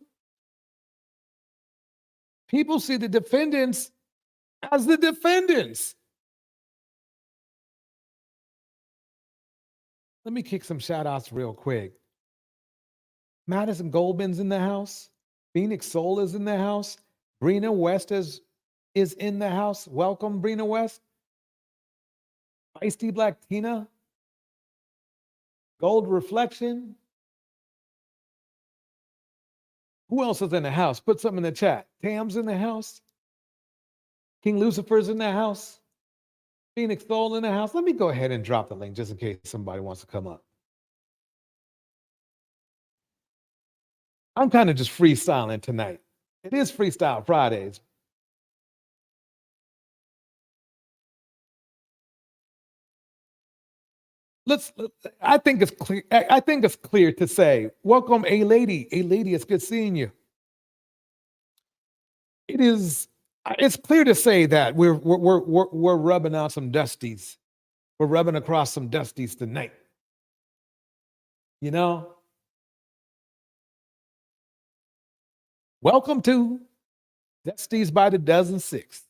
Speaker 2: People see the defendants as the defendants. Let me kick some shout outs real quick. Madison Goldman's in the house. Phoenix Soul is in the house. Brina West is in the house. Welcome, Brina West. Feisty Black Tina. Gold Reflection. Who else is in the house? Put something in the chat. Tam's in the house. King Lucifer's in the house. Phoenix Soul in the house. Let me go ahead and drop the link just in case somebody wants to come up. I'm kind of just freestyling tonight. It is Freestyle Fridays. I think it's clear. I think it's clear to say, welcome, A Lady. A Lady, it's good seeing you. It's clear to say that we're rubbing out some Dusties. We're rubbing across some Dusties tonight. You know? Welcome to Dusties by the Dozen 6.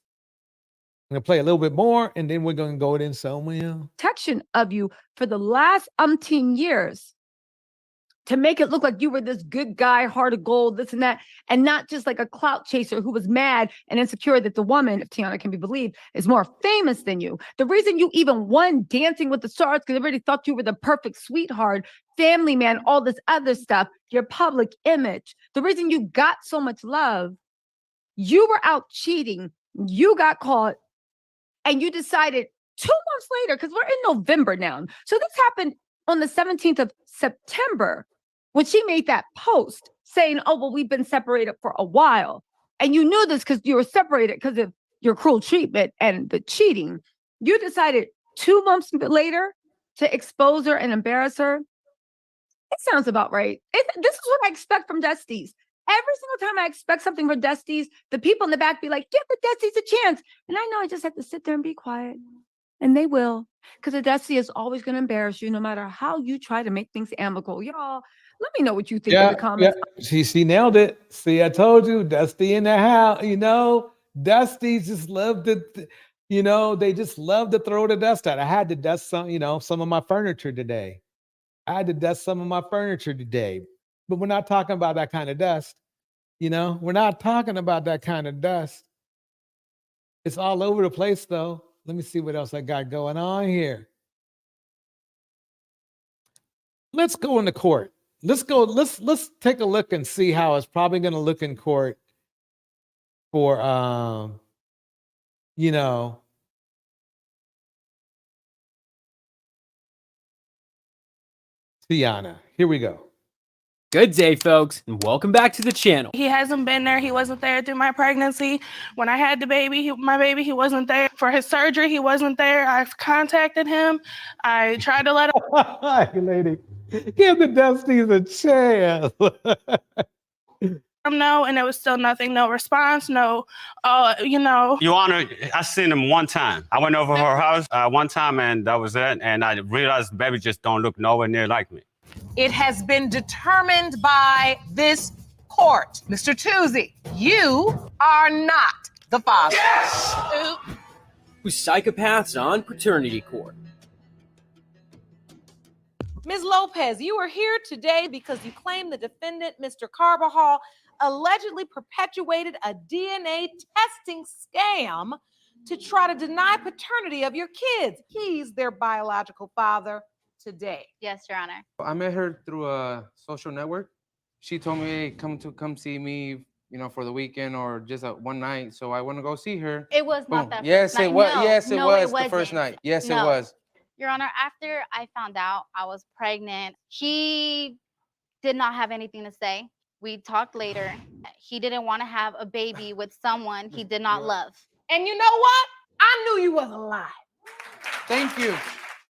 Speaker 2: I'm going to play a little bit more, and then we're going to go in somewhere.
Speaker 14: Protection of you for the last umpteen years to make it look like you were this good guy, heart of gold, this and that, and not just like a clout chaser who was mad and insecure that the woman, if Tiana can be believed, is more famous than you. The reason you even won Dancing with the Stars, because everybody thought you were the perfect sweetheart, family man, all this other stuff, your public image. The reason you got so much love, you were out cheating, you got caught, and you decided 2 months later, because we're in November now. So this happened on the 17th of September when she made that post saying, oh, well, we've been separated for a while. And you knew this because you were separated because of your cruel treatment and the cheating. You decided 2 months later to expose her and embarrass her. It sounds about right. This is what I expect from Dusties. Every single time I expect something from Dusties, the people in the back be like, give the Dusties a chance. And I know I just have to sit there and be quiet. And they will. Because a Dusty is always going to embarrass you no matter how you try to make things amicable. Y'all, let me know what you think in the comments.
Speaker 2: Yeah. She nailed it. See, I told you, Dusty in the house. You know, Dusties just love to, you know, they just love to throw the dust out. I had to dust some, you know, some of my furniture today. But we're not talking about that kind of dust. You know, we're not talking about that kind of dust. It's all over the place, though. Let me see what else I got going on here. Let's go into court. Let's take a look and see how it's probably going to look in court for you know, Tiana. Here we go.
Speaker 15: Good day, folks, and welcome back to the channel.
Speaker 16: He hasn't been there. He wasn't there through my pregnancy. When I had the baby, my baby, he wasn't there. For his surgery, he wasn't there. I've contacted him. I tried to let him.
Speaker 2: Hi, lady. Give the Dusties a chance.
Speaker 16: No, and there was still nothing, no response, no,
Speaker 17: Your Honor, I seen him one time. I went over her house one time, and that was it. And I realized the baby just don't look nowhere near like me.
Speaker 12: It has been determined by this court. Mr. Toozy, you are not the father.
Speaker 15: Who's psychopaths on paternity court.
Speaker 18: Ms. Lopez, you are here today because you claim the defendant, Mr. Carbajal, allegedly perpetuated a DNA testing scam to try to deny paternity of your kids. He's their biological father today.
Speaker 19: Yes, Your Honor.
Speaker 20: I met her through a social network. She told me, hey, come see me, for the weekend or just one night. So I want to go see her.
Speaker 19: It was not
Speaker 20: Boom.
Speaker 19: that
Speaker 20: Yes,
Speaker 19: first
Speaker 20: it
Speaker 19: night.
Speaker 20: was.
Speaker 19: No,
Speaker 20: Yes, it
Speaker 19: no,
Speaker 20: was
Speaker 19: it
Speaker 20: the first
Speaker 19: wasn't.
Speaker 20: night. Yes, it
Speaker 19: No.
Speaker 20: was.
Speaker 19: Your Honor, after I found out I was pregnant, he did not have anything to say. We talked later. He didn't want to have a baby with someone he did not love.
Speaker 18: And you know what? I knew you wasn't lying.
Speaker 20: Thank you.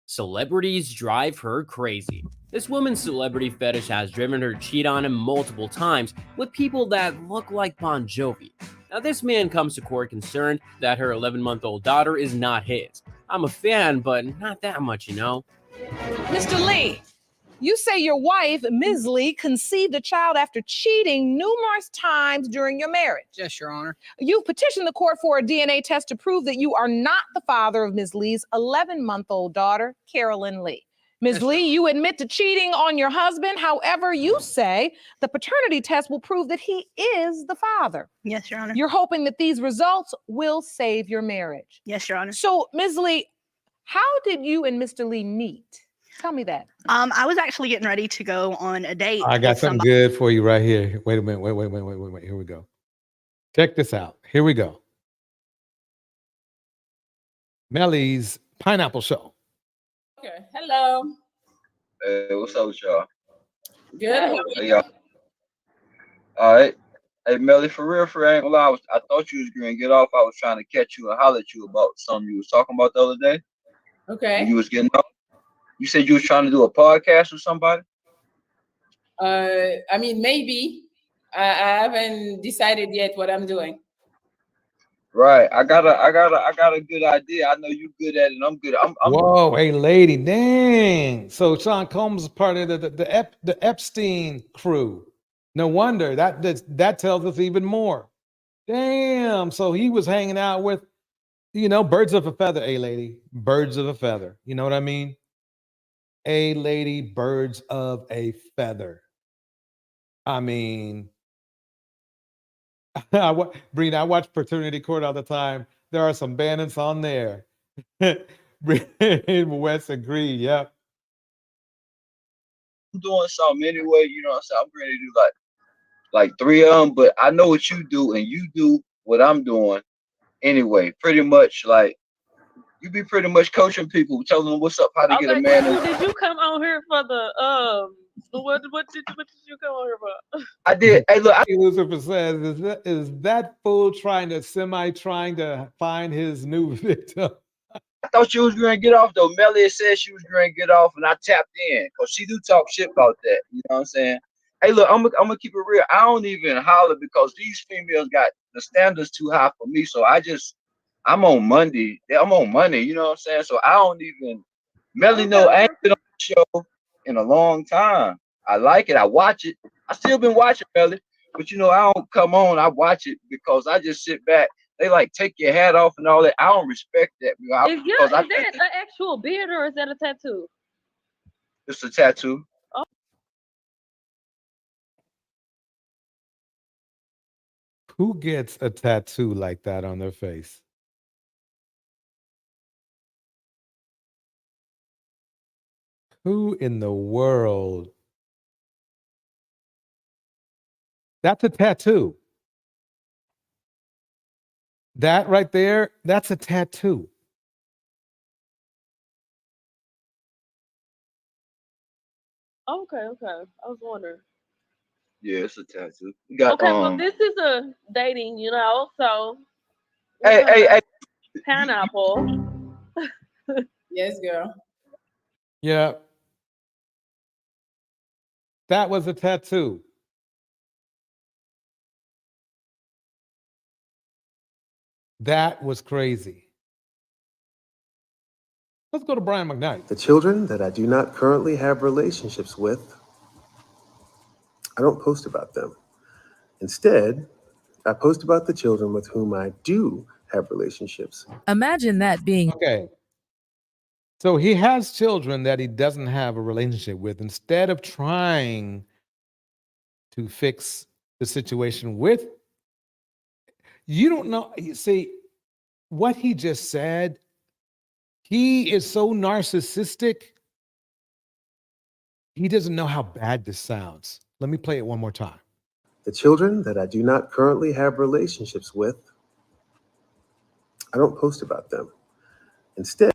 Speaker 15: Celebrities drive her crazy. This woman's celebrity fetish has driven her to cheat on him multiple times with people that look like Bon Jovi. Now, this man comes to court concerned that her 11-month-old daughter is not his. I'm a fan, but not that much,
Speaker 18: Mr. Lee, you say your wife, Ms. Lee, conceived a child after cheating numerous times during your marriage.
Speaker 21: Yes, Your Honor.
Speaker 18: You petitioned the court for a DNA test to prove that you are not the father of Ms. Lee's 11-month-old daughter, Carolyn Lee. Ms. Lee, you admit to cheating on your husband. However, you say the paternity test will prove that he is the father.
Speaker 16: Yes, Your Honor.
Speaker 18: You're hoping that these results will save your marriage.
Speaker 16: Yes, Your Honor.
Speaker 18: So, Ms. Lee, how did you and Mr. Lee meet? Tell me that.
Speaker 16: I was actually getting ready to go on a date.
Speaker 2: I got
Speaker 16: with
Speaker 2: something
Speaker 16: somebody.
Speaker 2: good for you right here. Wait a minute. Wait. Here we go. Check this out. Here we go. Melly's Pineapple Show.
Speaker 22: Okay. Hello.
Speaker 23: Hey, what's up with y'all?
Speaker 22: Good.
Speaker 23: Hey, y'all. All right. Hey, Melly, for real, I ain't gonna lie. I thought you was gonna get off. I was trying to catch you and holler at you about something you was talking about the other day.
Speaker 22: Okay.
Speaker 23: When you was getting off. You said you was trying to do a podcast with somebody?
Speaker 22: I mean, maybe. I haven't decided yet what I'm doing.
Speaker 23: Right. I got a good idea. I know you good at it. I'm good. I'm
Speaker 2: Whoa, hey, lady, dang. So Sean Combs is part of the Epstein crew. No wonder that tells us even more. Damn. So he was hanging out with, birds of a feather, a lady, birds of a feather. You know what I mean? A lady, birds of a feather. I mean, Breen, I watch Paternity Court all the time. There are some bandits on there. West agreed. Yep.
Speaker 23: I'm doing something anyway. You know what I'm saying? I'm ready to do like 3 of them, but I know what you do, and you do what I'm doing anyway. Pretty much like you be pretty much coaching people, telling them what's up, how to get a man.
Speaker 22: Did you come on here for the what did you come on here for?
Speaker 23: I did. Hey, look,
Speaker 2: Lucifer says, is that fool trying to find his new victim?
Speaker 23: I thought she was gonna get off though. Melly said she was gonna get off, and I tapped in because she do talk shit about that. You know what I'm saying? Hey, look, I'm gonna keep it real. I don't even holler because these females got the standards too high for me. So I'm on Monday. I'm on Monday. You know what I'm saying? So I don't even. Melly, no, I ain't been on the show in a long time. I like it. I watch it. I still been watching Melly, but I don't come on. I watch it because I just sit back. They like take your hat off and all that. I don't respect that.
Speaker 22: Is that an actual beard or is that a tattoo?
Speaker 23: It's a tattoo.
Speaker 22: Oh.
Speaker 2: Who gets a tattoo like that on their face? Who in the world? That's a tattoo. That right there, that's a tattoo.
Speaker 22: Okay. I was wondering.
Speaker 23: Yeah, it's a tattoo. You got
Speaker 22: Okay, well, this is a dating, so
Speaker 23: Hey, hey, hey.
Speaker 22: pineapple.
Speaker 1: Yes, girl.
Speaker 2: Yeah. That was a tattoo. That was crazy. Let's go to Brian McKnight.
Speaker 3: The children that I do not currently have relationships with, I don't post about them. Instead, I post about the children with whom I do have relationships.
Speaker 1: Imagine that being
Speaker 2: Okay. So he has children that he doesn't have a relationship with. Instead of trying to fix the situation with, you don't know. You see, what he just said, he is so narcissistic. He doesn't know how bad this sounds. Let me play it one more time.
Speaker 3: The children that I do not currently have relationships with, I don't post about them. Instead,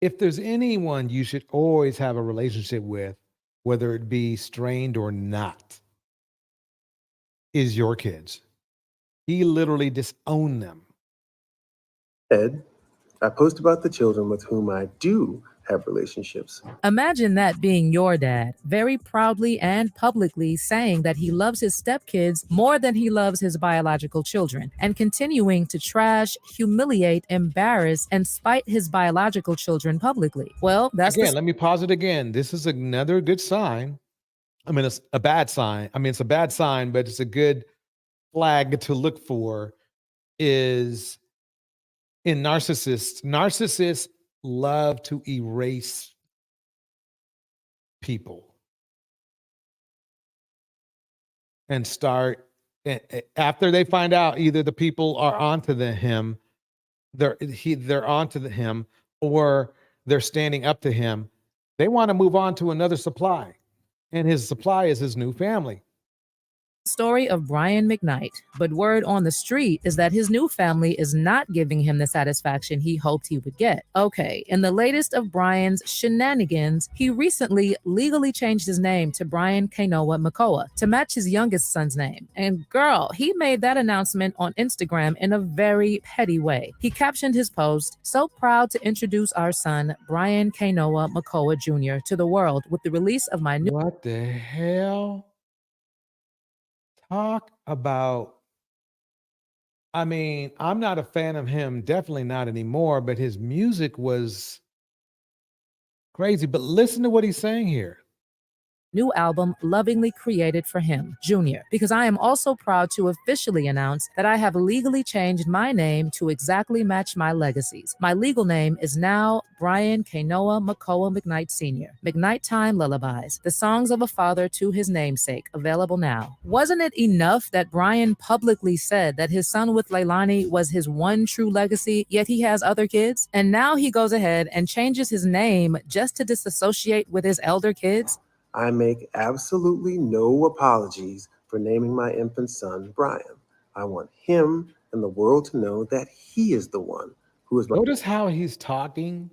Speaker 2: If there's anyone you should always have a relationship with, whether it be strained or not, is your kids. He literally disowned them.
Speaker 3: I post about the children with whom I do have relationships.
Speaker 1: Imagine that being your dad, very proudly and publicly saying that he loves his stepkids more than he loves his biological children, and continuing to trash, humiliate, embarrass, and spite his biological children publicly. Well, that's
Speaker 2: Again, let me pause it again. This is another good sign. I mean, it's a bad sign. I mean, it's a bad sign, but it's a good flag to look for is in narcissists. Narcissists love to erase people and start after they find out either the people are onto him, they're onto him, or they're standing up to him. They want to move on to another supply, and his supply is his new family.
Speaker 1: story of Brian McKnight, but word on the street is that his new family is not giving him the satisfaction he hoped he would get. Okay, in the latest of Brian's shenanigans, he recently legally changed his name to Brian Kainoa Makoa to match his youngest son's name. And girl, he made that announcement on Instagram in a very petty way. He captioned his post, "So proud to introduce our son, Brian Kainoa Makoa Jr. to the world with the release of my new..."
Speaker 2: What the hell? Talk about, I mean, I'm not a fan of him, definitely not anymore, but his music was crazy. But listen to what he's saying here.
Speaker 1: New album lovingly created for him, Junior, because I am also proud to officially announce that I have legally changed my name to exactly match my legacies. My legal name is now Brian Kainoa Makoa McKnight Sr. McKnight Time Lullabies, the songs of a father to his namesake, available now. Wasn't it enough that Brian publicly said that his son with Leilani was his one true legacy, yet he has other kids? And now he goes ahead and changes his name just to disassociate with his elder kids?
Speaker 3: I make absolutely no apologies for naming my infant son Brian. I want him and the world to know that he is the one who is my...
Speaker 2: Notice how he's talking.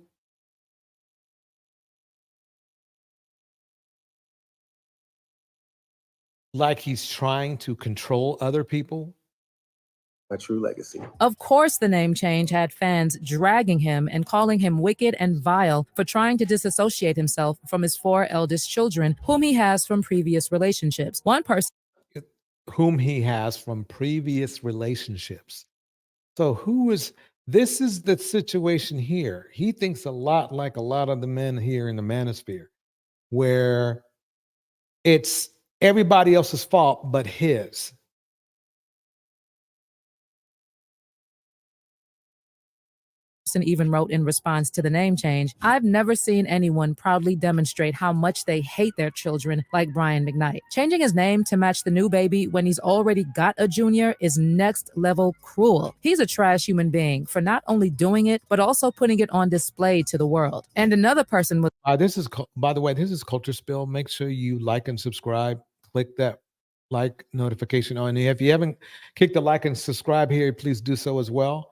Speaker 2: Like he's trying to control other people.
Speaker 3: My true legacy.
Speaker 1: Of course, the name change had fans dragging him and calling him wicked and vile for trying to disassociate himself from his 4 eldest children, whom he has from previous relationships. One person
Speaker 2: whom he has from previous relationships. So this is the situation here. He thinks a lot like a lot of the men here in the manosphere, where it's everybody else's fault but his.
Speaker 1: even wrote in response to the name change, "I've never seen anyone proudly demonstrate how much they hate their children like Brian McKnight. Changing his name to match the new baby when he's already got a junior is next level cruel. He's a trash human being for not only doing it, but also putting it on display to the world." And another person was...
Speaker 2: by the way, this is Culture Spill. Make sure you like and subscribe. Click that like notification on. And if you haven't clicked the like and subscribe here, please do so as well.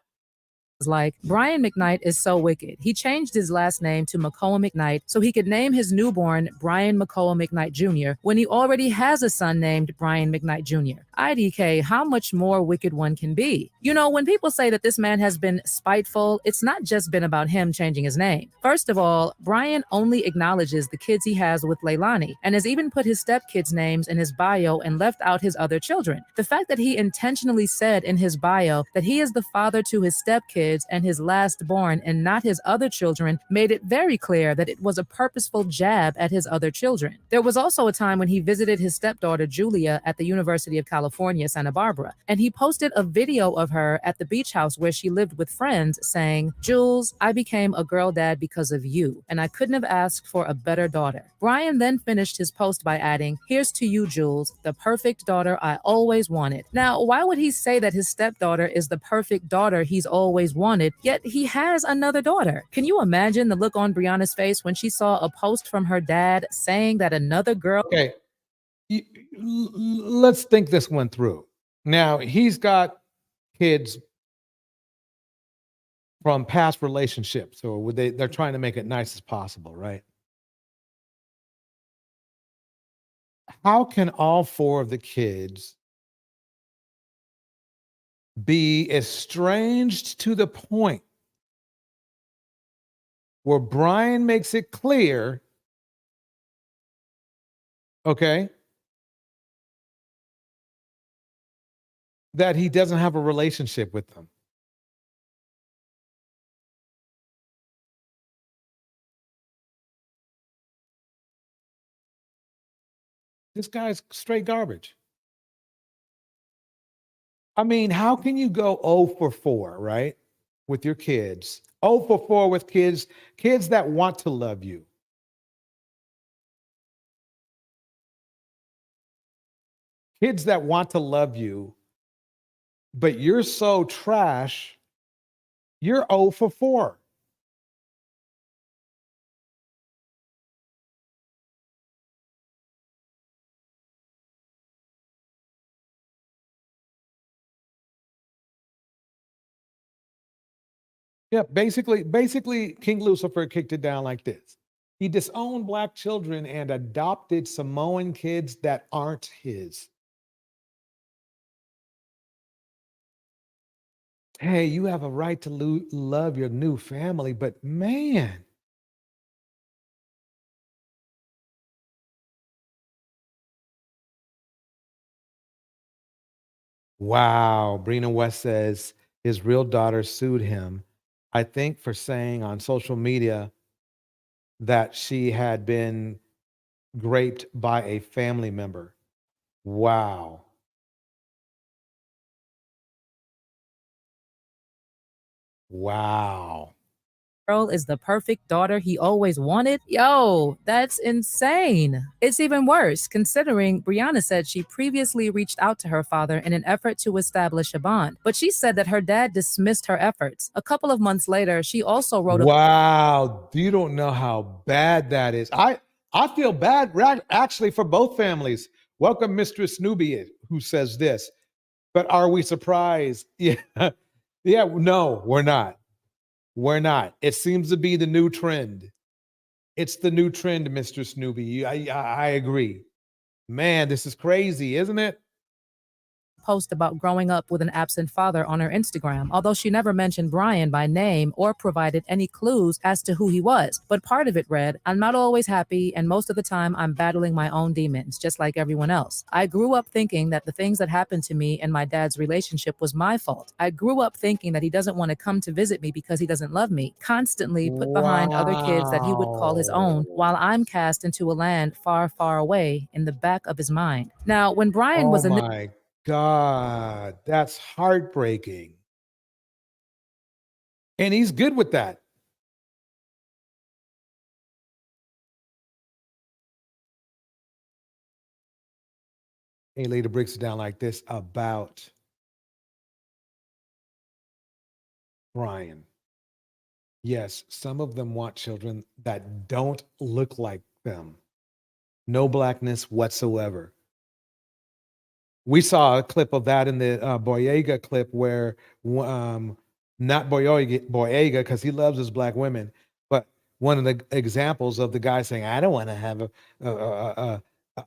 Speaker 1: like, Brian McKnight is so wicked. He changed his last name to McCollum McKnight so he could name his newborn Brian McCollum McKnight Jr. when he already has a son named Brian McKnight Jr. IDK, how much more wicked one can be? You know, when people say that this man has been spiteful, it's not just been about him changing his name. First of all, Brian only acknowledges the kids he has with Leilani and has even put his stepkids' names in his bio and left out his other children. The fact that he intentionally said in his bio that he is the father to his stepkids and his last born and not his other children made it very clear that it was a purposeful jab at his other children. There was also a time when he visited his stepdaughter Julia at the University of California, Santa Barbara, and he posted a video of her at the beach house where she lived with friends saying, "Jules, I became a girl dad because of you, and I couldn't have asked for a better daughter." Brian then finished his post by adding, "Here's to you, Jules, the perfect daughter I always wanted." Now, why would he say that his stepdaughter is the perfect daughter he's always wanted, yet he has another daughter? Can you imagine the look on Brianna's face when she saw a post from her dad saying that another girl...
Speaker 2: Okay, let's think this one through. Now, he's got kids from past relationships, or they're trying to make it nice as possible, right? How can all four of the kids be estranged to the point where Brian makes it clear, okay, that he doesn't have a relationship with them? This guy's straight garbage. I mean, how can you go 0 for 4, right? With your kids. 0 for 4 with kids that want to love you. Kids that want to love you, but you're so trash, you're 0 for 4. Yeah, basically, King Lucifer kicked it down like this. He disowned Black children and adopted Samoan kids that aren't his. Hey, you have a right to love your new family, but man. Wow. Brina West says his real daughter sued him, I think, for saying on social media that she had been raped by a family member. Wow. Wow.
Speaker 1: Girl is the perfect daughter he always wanted? Yo, that's insane. It's even worse considering Brianna said she previously reached out to her father in an effort to establish a bond, but she said that her dad dismissed her efforts. A couple of months later, she also wrote
Speaker 2: Wow. You don't know how bad that is. I feel bad actually for both families. Welcome, Mistress Nubia, who says this. But are we surprised? Yeah. Yeah, no, we're not. We're not. It seems to be the new trend. It's the new trend, Mr. Snoopy. I agree. Man, this is crazy, isn't it?
Speaker 1: post about growing up with an absent father on her Instagram, although she never mentioned Brian by name or provided any clues as to who he was. But part of it read, "I'm not always happy, and most of the time I'm battling my own demons, just like everyone else. I grew up thinking that the things that happened to me and my dad's relationship was my fault. I grew up thinking that he doesn't want to come to visit me because he doesn't love me, constantly put behind other kids that he would call his own, while I'm cast into a land far, far away in the back of his mind." Now, when Brian
Speaker 2: Oh
Speaker 1: was
Speaker 2: my God, that's heartbreaking. And he's good with that. He later breaks it down like this about Brian. Yes, some of them want children that don't look like them. No blackness whatsoever. We saw a clip of that in the Boyega clip where not Boyega, because he loves his black women, but one of the examples of the guy saying, I don't want to have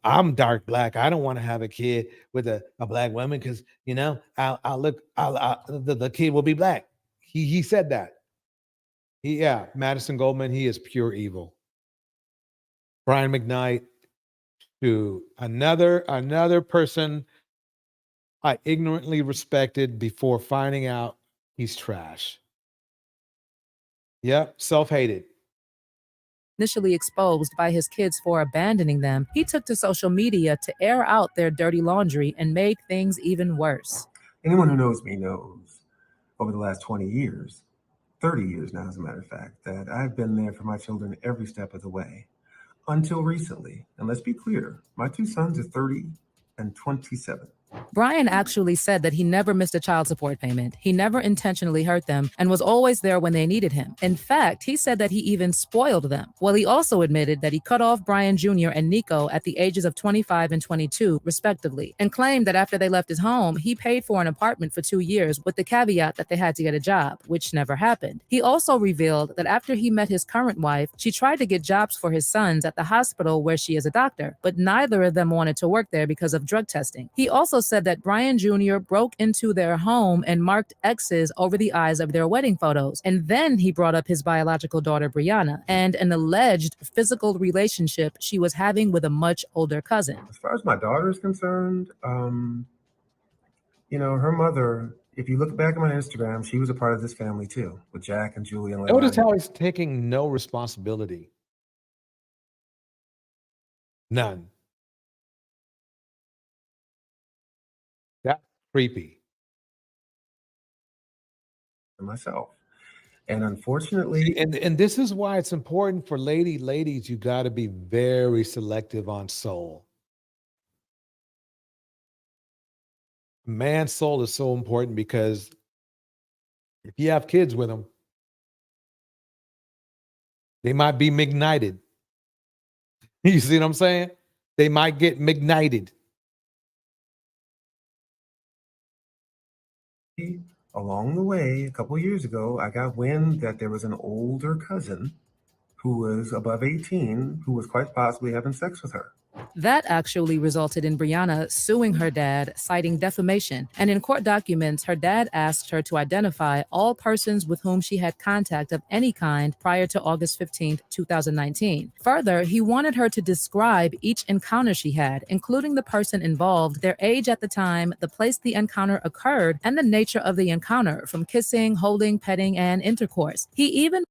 Speaker 2: I'm dark black. I don't want to have a kid with a black woman because, you know, the kid will be black. He said that. Madison Goldman, he is pure evil. Brian McKnight, to another person I ignorantly respected before finding out he's trash. Yep, self-hated.
Speaker 1: Initially exposed by his kids for abandoning them, he took to social media to air out their dirty laundry and make things even worse.
Speaker 3: Anyone who knows me knows over the last 20 years, 30 years now, as a matter of fact, that I've been there for my children every step of the way. Until recently. And let's be clear, my two sons are 30 and 27.
Speaker 1: Brian actually said that he never missed a child support payment. He never intentionally hurt them and was always there when they needed him. In fact, he said that he even spoiled them. Well, he also admitted that he cut off Brian Jr. and Nico at the ages of 25 and 22, respectively, and claimed that after they left his home, he paid for an apartment for 2 years with the caveat that they had to get a job, which never happened. He also revealed that after he met his current wife, she tried to get jobs for his sons at the hospital where she is a doctor, but neither of them wanted to work there because of drug testing. He also said that Brian Jr. broke into their home and marked X's over the eyes of their wedding photos. And then he brought up his biological daughter, Brianna, and an alleged physical relationship she was having with a much older cousin.
Speaker 3: As far as my daughter is concerned, you know, her mother, if you look back at my Instagram, she was a part of this family too, with Jack and Julie and
Speaker 2: Notice
Speaker 3: Leilani.
Speaker 2: how he's taking no responsibility. None. That's creepy.
Speaker 3: Myself. And unfortunately,
Speaker 2: and this is why it's important for ladies, you got to be very selective on soul. Man's soul is so important because if you have kids with them, they might be McKnighted. You see what I'm saying? They might get McKnighted.
Speaker 3: along the way, a couple of years ago, I got wind that there was an older cousin who was above 18 who was quite possibly having sex with her.
Speaker 1: That actually resulted in Brianna suing her dad, citing defamation. And in court documents, her dad asked her to identify all persons with whom she had contact of any kind prior to August 15th, 2019. Further, he wanted her to describe each encounter she had, including the person involved, their age at the time, the place the encounter occurred, and the nature of the encounter, from kissing, holding, petting, and intercourse. He even...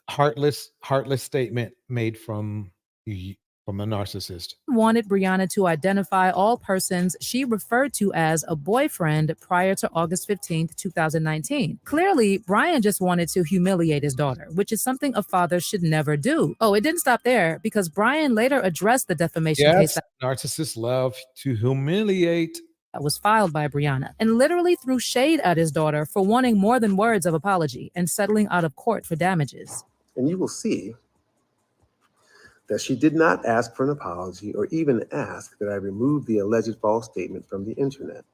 Speaker 2: Heartless statement made from a narcissist.
Speaker 1: Wanted Brianna to identify all persons she referred to as a boyfriend prior to August 15th, 2019. Clearly, Brian just wanted to humiliate his daughter, which is something a father should never do. Oh, it didn't stop there, because Brian later addressed the defamation case.
Speaker 2: Narcissists love to humiliate.
Speaker 1: That was filed by Brianna, and literally threw shade at his daughter for wanting more than words of apology and settling out of court for damages.
Speaker 3: And you will see that she did not ask for an apology or even ask that I remove the alleged false statement from the internet.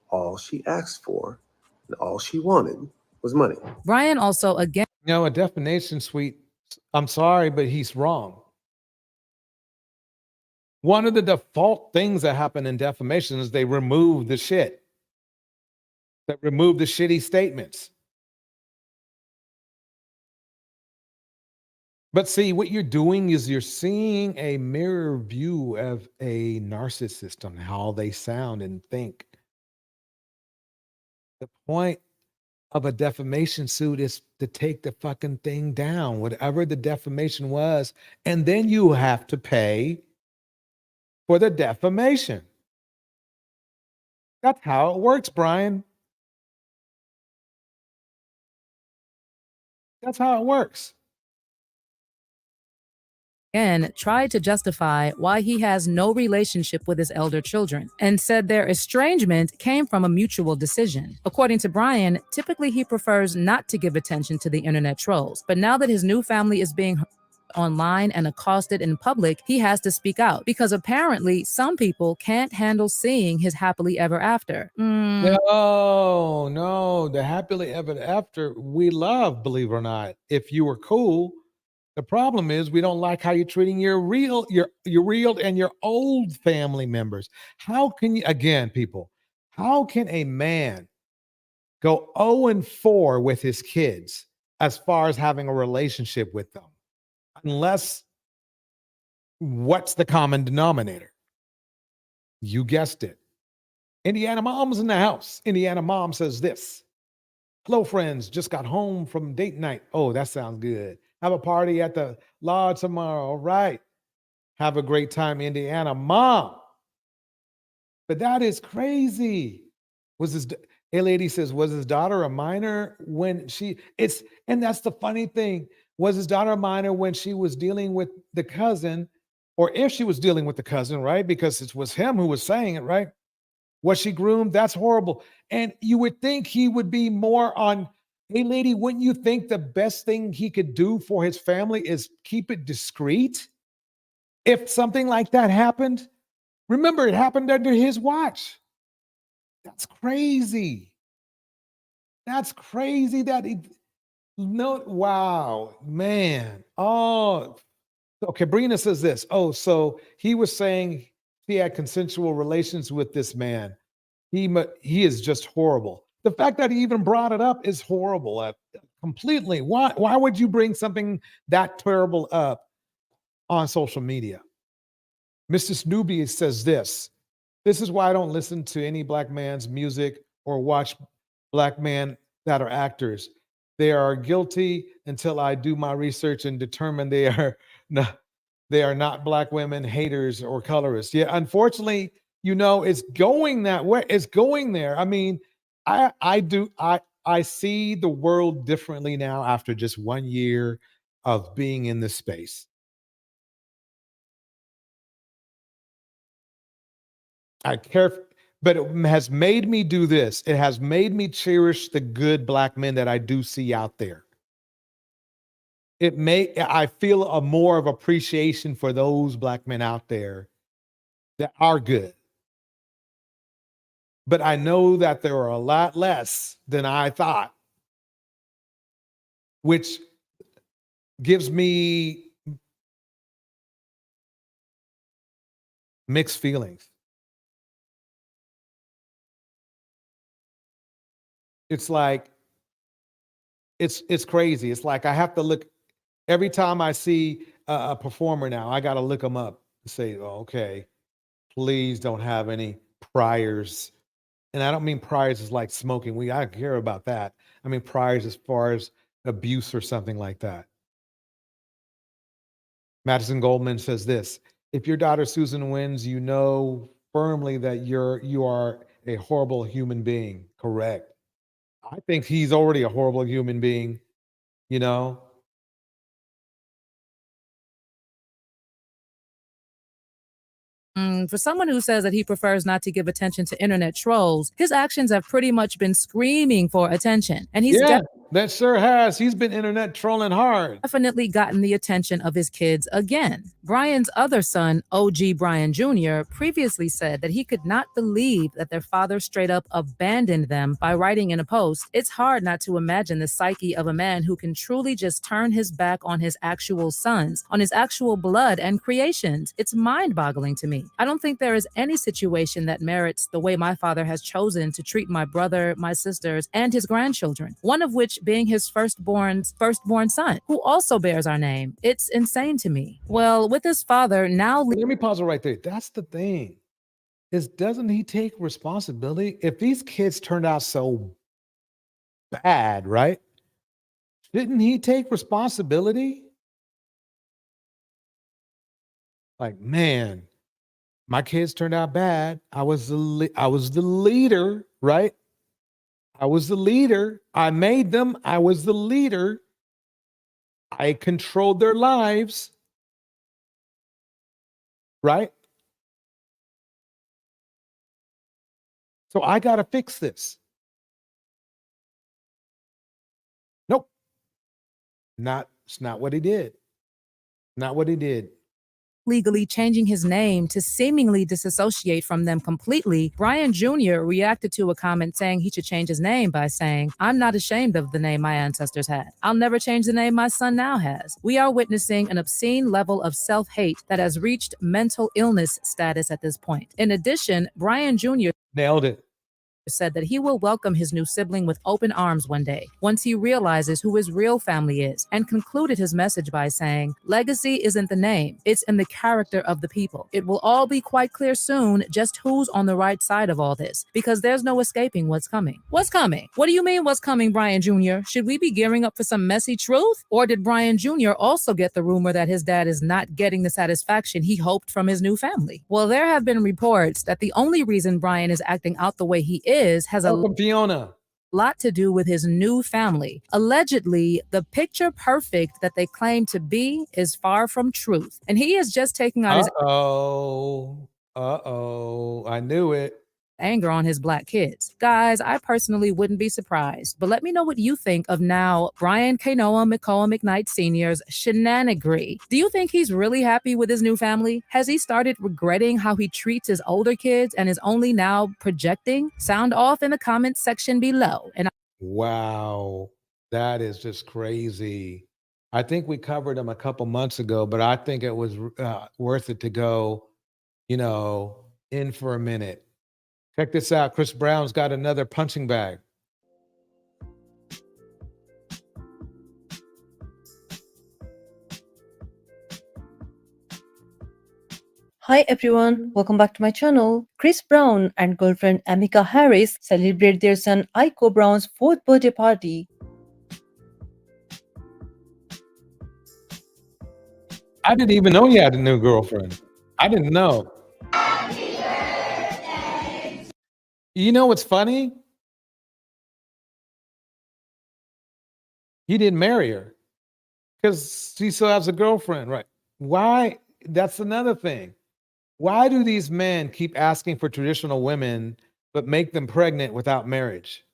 Speaker 3: All she asked for and all she wanted was money.
Speaker 1: Brian also again...
Speaker 2: A defamation suite, I'm sorry, but he's wrong. One of the default things that happen in defamation is they remove the shit. That remove the shitty statements. But see, what you're doing is you're seeing a mirror view of a narcissist on how they sound and think. The point of a defamation suit is to take the fucking thing down, whatever the defamation was, and then you have to pay for the defamation. That's how it works, Brian. That's how it works.
Speaker 1: Again, tried to justify why he has no relationship with his elder children and said their estrangement came from a mutual decision. According to Brian, typically he prefers not to give attention to the internet trolls, but now that his new family is being... online and accosted in public, he has to speak out because apparently some people can't handle seeing his happily ever after.
Speaker 2: No, the happily ever after we love, believe it or not. If you were cool, the problem is we don't like how you're treating your real and your old family members. How can you, again, people, how can a man go 0-4 with his kids as far as having a relationship with them? Unless, what's the common denominator? You guessed it. Indiana mom's in the house. Indiana mom says this. Hello, friends. Just got home from date night. Oh, that sounds good. Have a party at the lodge tomorrow. All right. Have a great time, Indiana mom. But that is crazy. A lady says, was his daughter a minor when and that's the funny thing. Was his daughter a minor when she was dealing with the cousin, or if she was dealing with the cousin, right? Because it was him who was saying it, right? Was she groomed? That's horrible. And you would think he would be more on, hey, lady, wouldn't you think the best thing he could do for his family is keep it discreet? If something like that happened, remember, it happened under his watch. That's crazy. That's crazy wow, man. Oh, okay. Brina says this. Oh, so he was saying he had consensual relations with this man. He is just horrible. The fact that he even brought it up is horrible. Completely. Why would you bring something that terrible up on social media? Mr. Snoopy says this. This is why I don't listen to any black man's music or watch black men that are actors. They are guilty until I do my research and determine they are not black women, haters, or colorists. Yeah, unfortunately, it's going that way. It's going there. I mean, I see the world differently now after just 1 year of being in this space. I care, but it has made me do this. It has made me cherish the good black men that I do see out there. I feel a more of appreciation for those black men out there that are good. But I know that there are a lot less than I thought, which gives me mixed feelings. It's like, it's crazy. It's like I have to look every time I see a performer now, I got to look them up and say, oh, okay, please don't have any priors. And I don't mean priors as like smoking. I care about that. I mean priors as far as abuse or something like that. Madison Goldman says this: if your daughter Susan wins, you know firmly that you are a horrible human being. Correct. I think he's already a horrible human being, you know.
Speaker 1: For someone who says that he prefers not to give attention to internet trolls, his actions have pretty much been screaming for attention. And he's
Speaker 2: That sure has. He's been internet trolling hard.
Speaker 1: definitely gotten the attention of his kids again. Brian's other son, OG Brian Jr., previously said that he could not believe that their father straight up abandoned them by writing in a post, "It's hard not to imagine the psyche of a man who can truly just turn his back on his actual sons, on his actual blood and creations. It's mind-boggling to me. I don't think there is any situation that merits the way my father has chosen to treat my brother, my sisters, and his grandchildren, one of which being his firstborn son, who also bears our name. It's insane to me." Well, with his father now...
Speaker 2: Let me pause it right there. That's the thing. Doesn't he take responsibility? If these kids turned out so bad, right? Didn't he take responsibility? Like, man, my kids turned out bad. I was the leader, right? I was the leader. I made them. I was the leader. I controlled their lives, right? So I got to fix this. Nope. It's not what he did. Not what he did.
Speaker 1: Legally changing his name to seemingly disassociate from them completely, Brian Jr. reacted to a comment saying he should change his name by saying, "I'm not ashamed of the name my ancestors had. I'll never change the name my son now has." We are witnessing an obscene level of self-hate that has reached mental illness status at this point. In addition, Brian Jr.
Speaker 2: nailed it.
Speaker 1: Said that he will welcome his new sibling with open arms one day, once he realizes who his real family is, and concluded his message by saying, "Legacy isn't the name, it's in the character of the people. It will all be quite clear soon just who's on the right side of all this, because there's no escaping what's coming." What's coming? What do you mean what's coming, Brian Jr.? Should we be gearing up for some messy truth? Or did Brian Jr. also get the rumor that his dad is not getting the satisfaction he hoped from his new family? Well, there have been reports that the only reason Brian is acting out the way he has
Speaker 2: Welcome, Fiona.
Speaker 1: lot to do with his new family. Allegedly, the picture perfect that they claim to be is far from truth, and he is just taking out his
Speaker 2: I knew it.
Speaker 1: anger on his black kids. Guys, I personally wouldn't be surprised, but let me know what you think of now Brian Kanoa McCullough McKnight Sr.'s shenanigree. Do you think he's really happy with his new family? Has he started regretting how he treats his older kids and is only now projecting? Sound off in the comments section below. And
Speaker 2: Wow, that is just crazy. I think we covered him a couple months ago, but I think it was worth it to go, in for a minute. Check this out. Chris Brown's got another punching bag.
Speaker 5: Hi everyone, welcome back to my channel. Chris Brown and girlfriend Amika Harris celebrate their son Iko Brown's 4th birthday party.
Speaker 2: I didn't even know he had a new girlfriend. I didn't know. You know what's funny? He didn't marry her because she still has a girlfriend, right? Why? That's another thing. Why do these men keep asking for traditional women but make them pregnant without marriage?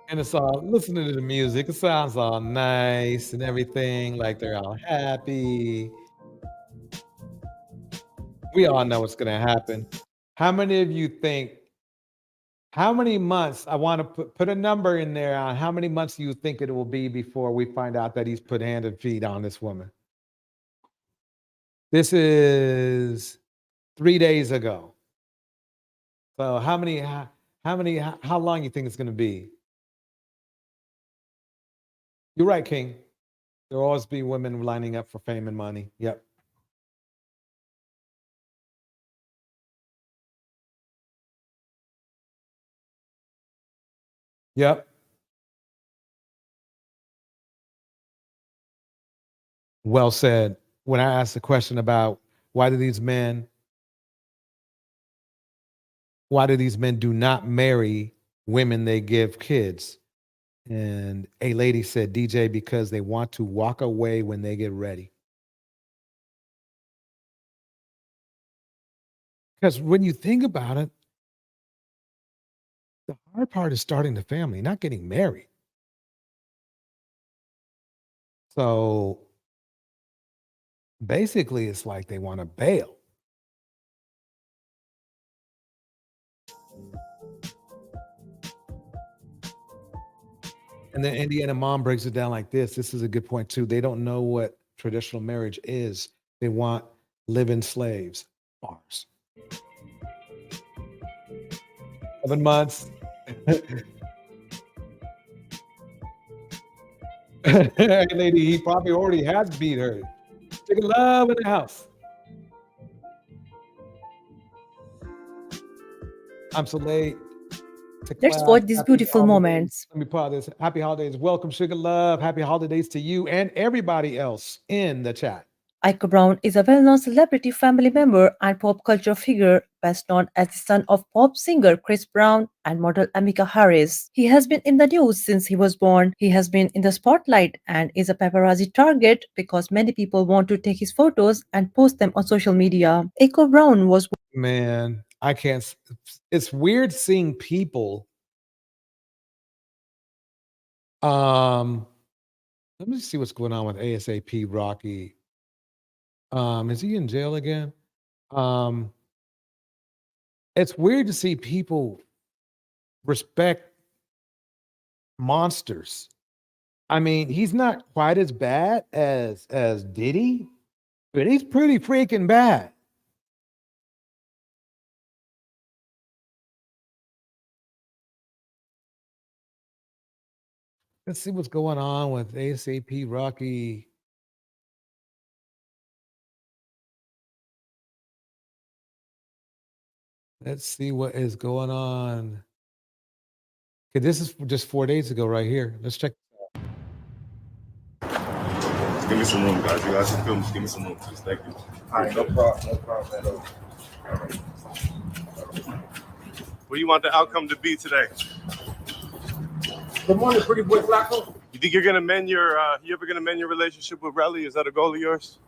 Speaker 2: And it's all listening to the music. It sounds all nice and everything, like they're all happy. We all know what's going to happen. How many of you think, how many months, I want to put a number in there on how many months do you think it will be before we find out that he's put hand and feet on this woman? This is 3 days ago. So how long you think it's going to be? You're right, King. There'll always be women lining up for fame and money. Yep. Yep. Well said. When I asked the question about why do these men do not marry women they give kids? And a lady said, DJ, because they want to walk away when they get ready. Because when you think about it, the hard part is starting the family, not getting married. So basically, it's like they want to bail. And then Indiana Mom breaks it down like this. This is a good point too. They don't know what traditional marriage is. They want live-in slaves. Bars. 7 months. Hey, lady, he probably already has beat her. Chicken love in the house. I'm so late.
Speaker 5: Let's watch these beautiful moments.
Speaker 2: Let me pause this. Happy holidays. Welcome, Sugar Love. Happy holidays to you and everybody else in the chat.
Speaker 5: Iko Brown is a well-known celebrity family member and pop culture figure best known as the son of pop singer Chris Brown and model Amika Harris. He has been in the news since he was born. He has been in the spotlight and is a paparazzi target because many people want to take his photos and post them on social media. Echo Brown was
Speaker 2: Man, I can't. It's weird seeing people. Let me see what's going on with ASAP Rocky. Is he in jail again? It's weird to see people respect monsters. I mean, he's not quite as bad as Diddy, but he's pretty freaking bad. Let's see what's going on with ASAP Rocky. Let's see what is going on. Okay, this is just 4 days ago right here. Let's check.
Speaker 6: Give me some room, guys. You guys can film. Just give me some room, please. Thank you.
Speaker 23: All right, no problem. No problem at all.
Speaker 6: What do you want the outcome to be today?
Speaker 23: Good morning, pretty boy Flacco.
Speaker 6: You think you're gonna mend your? You ever gonna mend your relationship with Relly? Is that a goal of yours?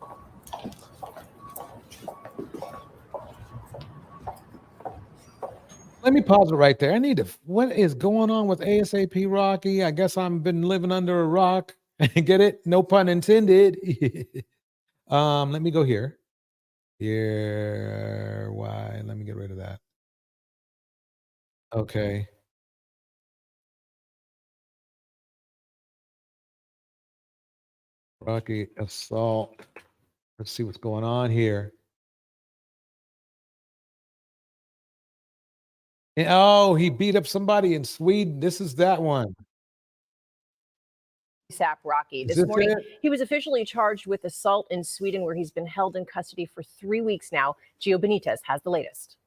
Speaker 2: Let me pause it right there. I need to. What is going on with ASAP Rocky? I guess I've been living under a rock. Get it? No pun intended. Let me go here. Here. Why? Let me get rid of that. Okay. Rocky assault. Let's see what's going on here. Oh, he beat up somebody in Sweden. This is that one.
Speaker 8: ASAP Rocky.
Speaker 2: Is
Speaker 8: This
Speaker 2: this
Speaker 8: morning,
Speaker 2: it?
Speaker 8: he was officially charged with assault in Sweden, where he's been held in custody for 3 weeks now. Gio Benitez has the latest.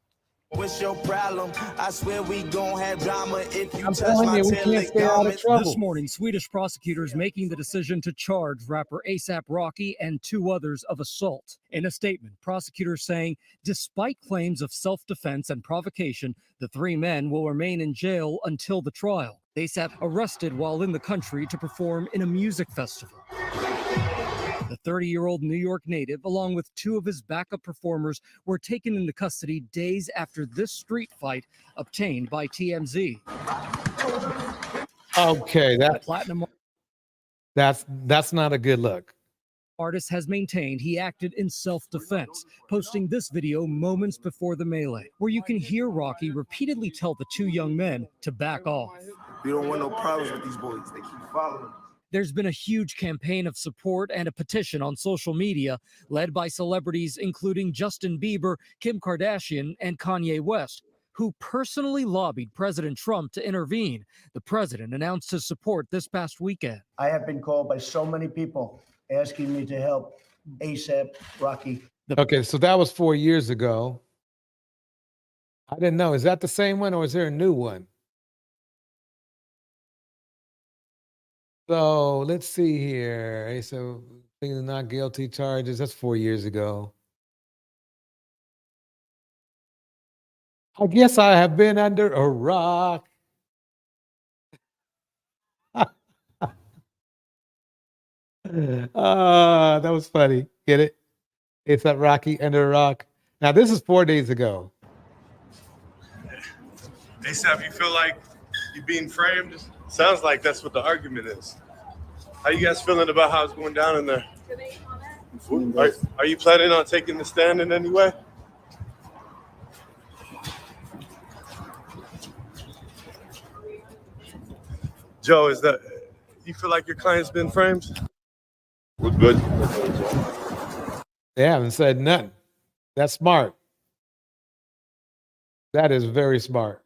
Speaker 21: What's your problem? I swear we gon' have drama if you
Speaker 2: I'm
Speaker 21: touch
Speaker 2: telling
Speaker 21: my
Speaker 2: you, we can't stay out of trouble.
Speaker 24: This morning, Swedish prosecutors making the decision to charge rapper ASAP Rocky and 2 others of assault. In a statement, prosecutors saying, despite claims of self-defense and provocation, the 3 men will remain in jail until the trial. ASAP arrested while in the country to perform in a music festival. The 30-year-old New York native, along with 2 of his backup performers, were taken into custody days after this street fight obtained by TMZ.
Speaker 2: Okay,
Speaker 24: Platinum
Speaker 2: that's not a good look.
Speaker 24: artist has maintained he acted in self-defense, posting this video moments before the melee, where you can hear Rocky repeatedly tell the 2 young men to back off.
Speaker 21: We don't want no problems with these boys. They keep following.
Speaker 24: There's been a huge campaign of support and a petition on social media led by celebrities including Justin Bieber, Kim Kardashian, and Kanye West, who personally lobbied President Trump to intervene. The president announced his support this past weekend.
Speaker 25: I have been called by so many people asking me to help ASAP Rocky.
Speaker 2: Okay, so that was 4 years ago. I didn't know. Is that the same one or is there a new one? So let's see here. So pleading not guilty charges. That's 4 years ago. I guess I have been under a rock. That was funny. Get it? It's that Rocky under a rock. Now this is 4 days ago.
Speaker 6: ASAP, you feel like you're being framed? Sounds like that's what the argument is. How you guys feeling about how it's going down in there? Are you planning on taking the stand in any way? Joe, is that you feel like your client's been framed? We're good.
Speaker 2: They haven't said nothing. That's smart. That is very smart.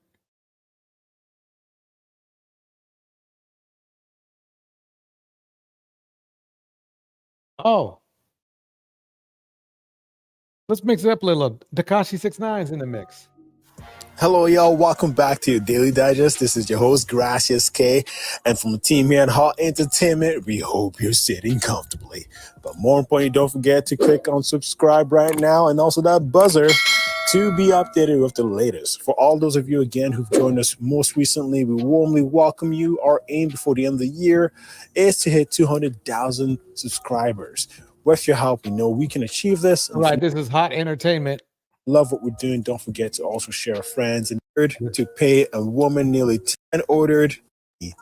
Speaker 2: Oh. Let's mix it up a little. Tekashi 6ix9ine is in the mix.
Speaker 26: Hello, y'all. Welcome back to your Daily Digest. This is your host, Gracias K. And from the team here at Hot Entertainment, we hope you're sitting comfortably. But more importantly, don't forget to click on subscribe right now and also that buzzer to be updated with the latest. For all those of you, again, who've joined us most recently, we warmly welcome you. Our aim before the end of the year is to hit 200,000 subscribers. With your help, we know we can achieve this.
Speaker 2: All right, this is hot entertainment.
Speaker 26: Love what we're doing. Don't forget to also share with friends. And to pay a woman nearly 10 ordered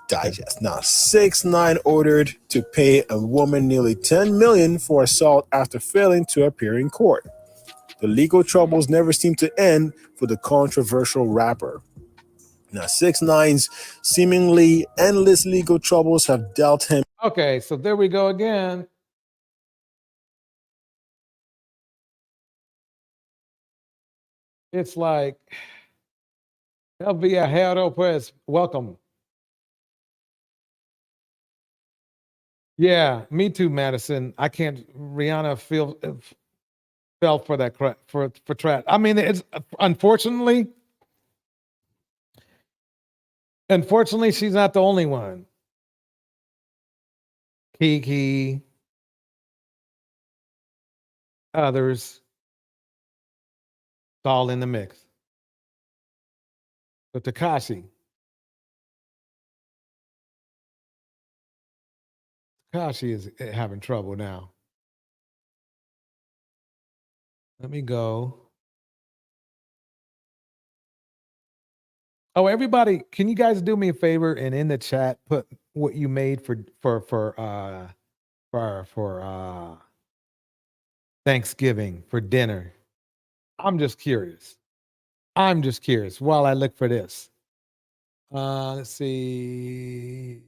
Speaker 26: digest. Now, 6ix9ine ordered to pay a woman nearly 10 million for assault after failing to appear in court. The legal troubles never seem to end for the controversial rapper. Now, 6ix9ine's seemingly endless legal troubles have dealt him.
Speaker 2: Okay, so there we go again. It's like, Elvia Hero Press, welcome. Yeah, me too, Madison. I can't. Rihanna fell for that for trap. I mean, it's unfortunately, she's not the only one. Kiki, others, it's all in the mix. But Tekashi is having trouble now. Let me go. Oh, everybody, can you guys do me a favor and in the chat put what you made for Thanksgiving for dinner? I'm just curious. While I look for this. Let's see.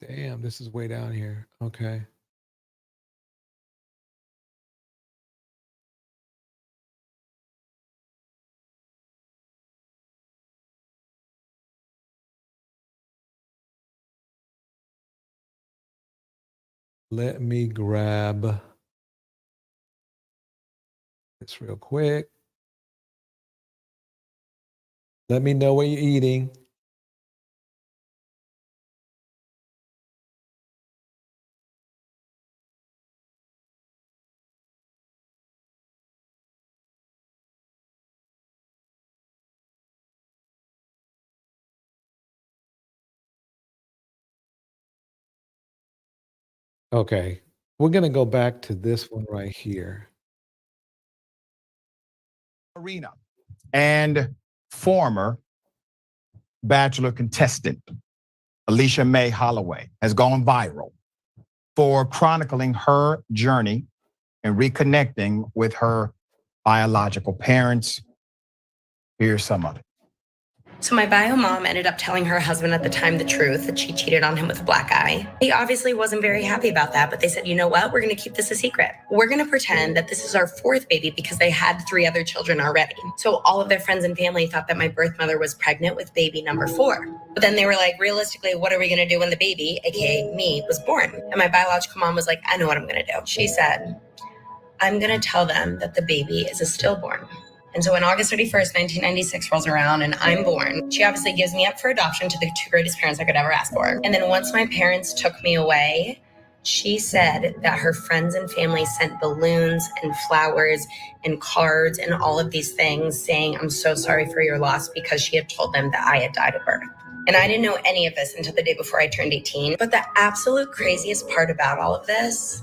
Speaker 2: Damn, this is way down here. Okay. Let me grab this real quick. Let me know what you're eating. Okay. We're going to go back to this one right here.
Speaker 4: Arena and former Bachelor contestant Alicia Mae Holloway has gone viral for chronicling her journey and reconnecting with her biological parents. Here's some of it.
Speaker 7: So my bio mom ended up telling her husband at the time the truth, that she cheated on him with a black guy. He obviously wasn't very happy about that, but they said, you know what? We're going to keep this a secret. We're going to pretend that this is our 4th baby because they had 3 other children already. So all of their friends and family thought that my birth mother was pregnant with baby number 4. But then they were like, realistically, what are we going to do when the baby, aka me, was born? And my biological mom was like, I know what I'm going to do. She said, I'm going to tell them that the baby is a stillborn. And so when August 31st, 1996 rolls around and I'm born, she obviously gives me up for adoption to the 2 greatest parents I could ever ask for. And then once my parents took me away, she said that her friends and family sent balloons and flowers and cards and all of these things saying, I'm so sorry for your loss, because she had told them that I had died at birth. And I didn't know any of this until the day before I turned 18. But the absolute craziest part about all of this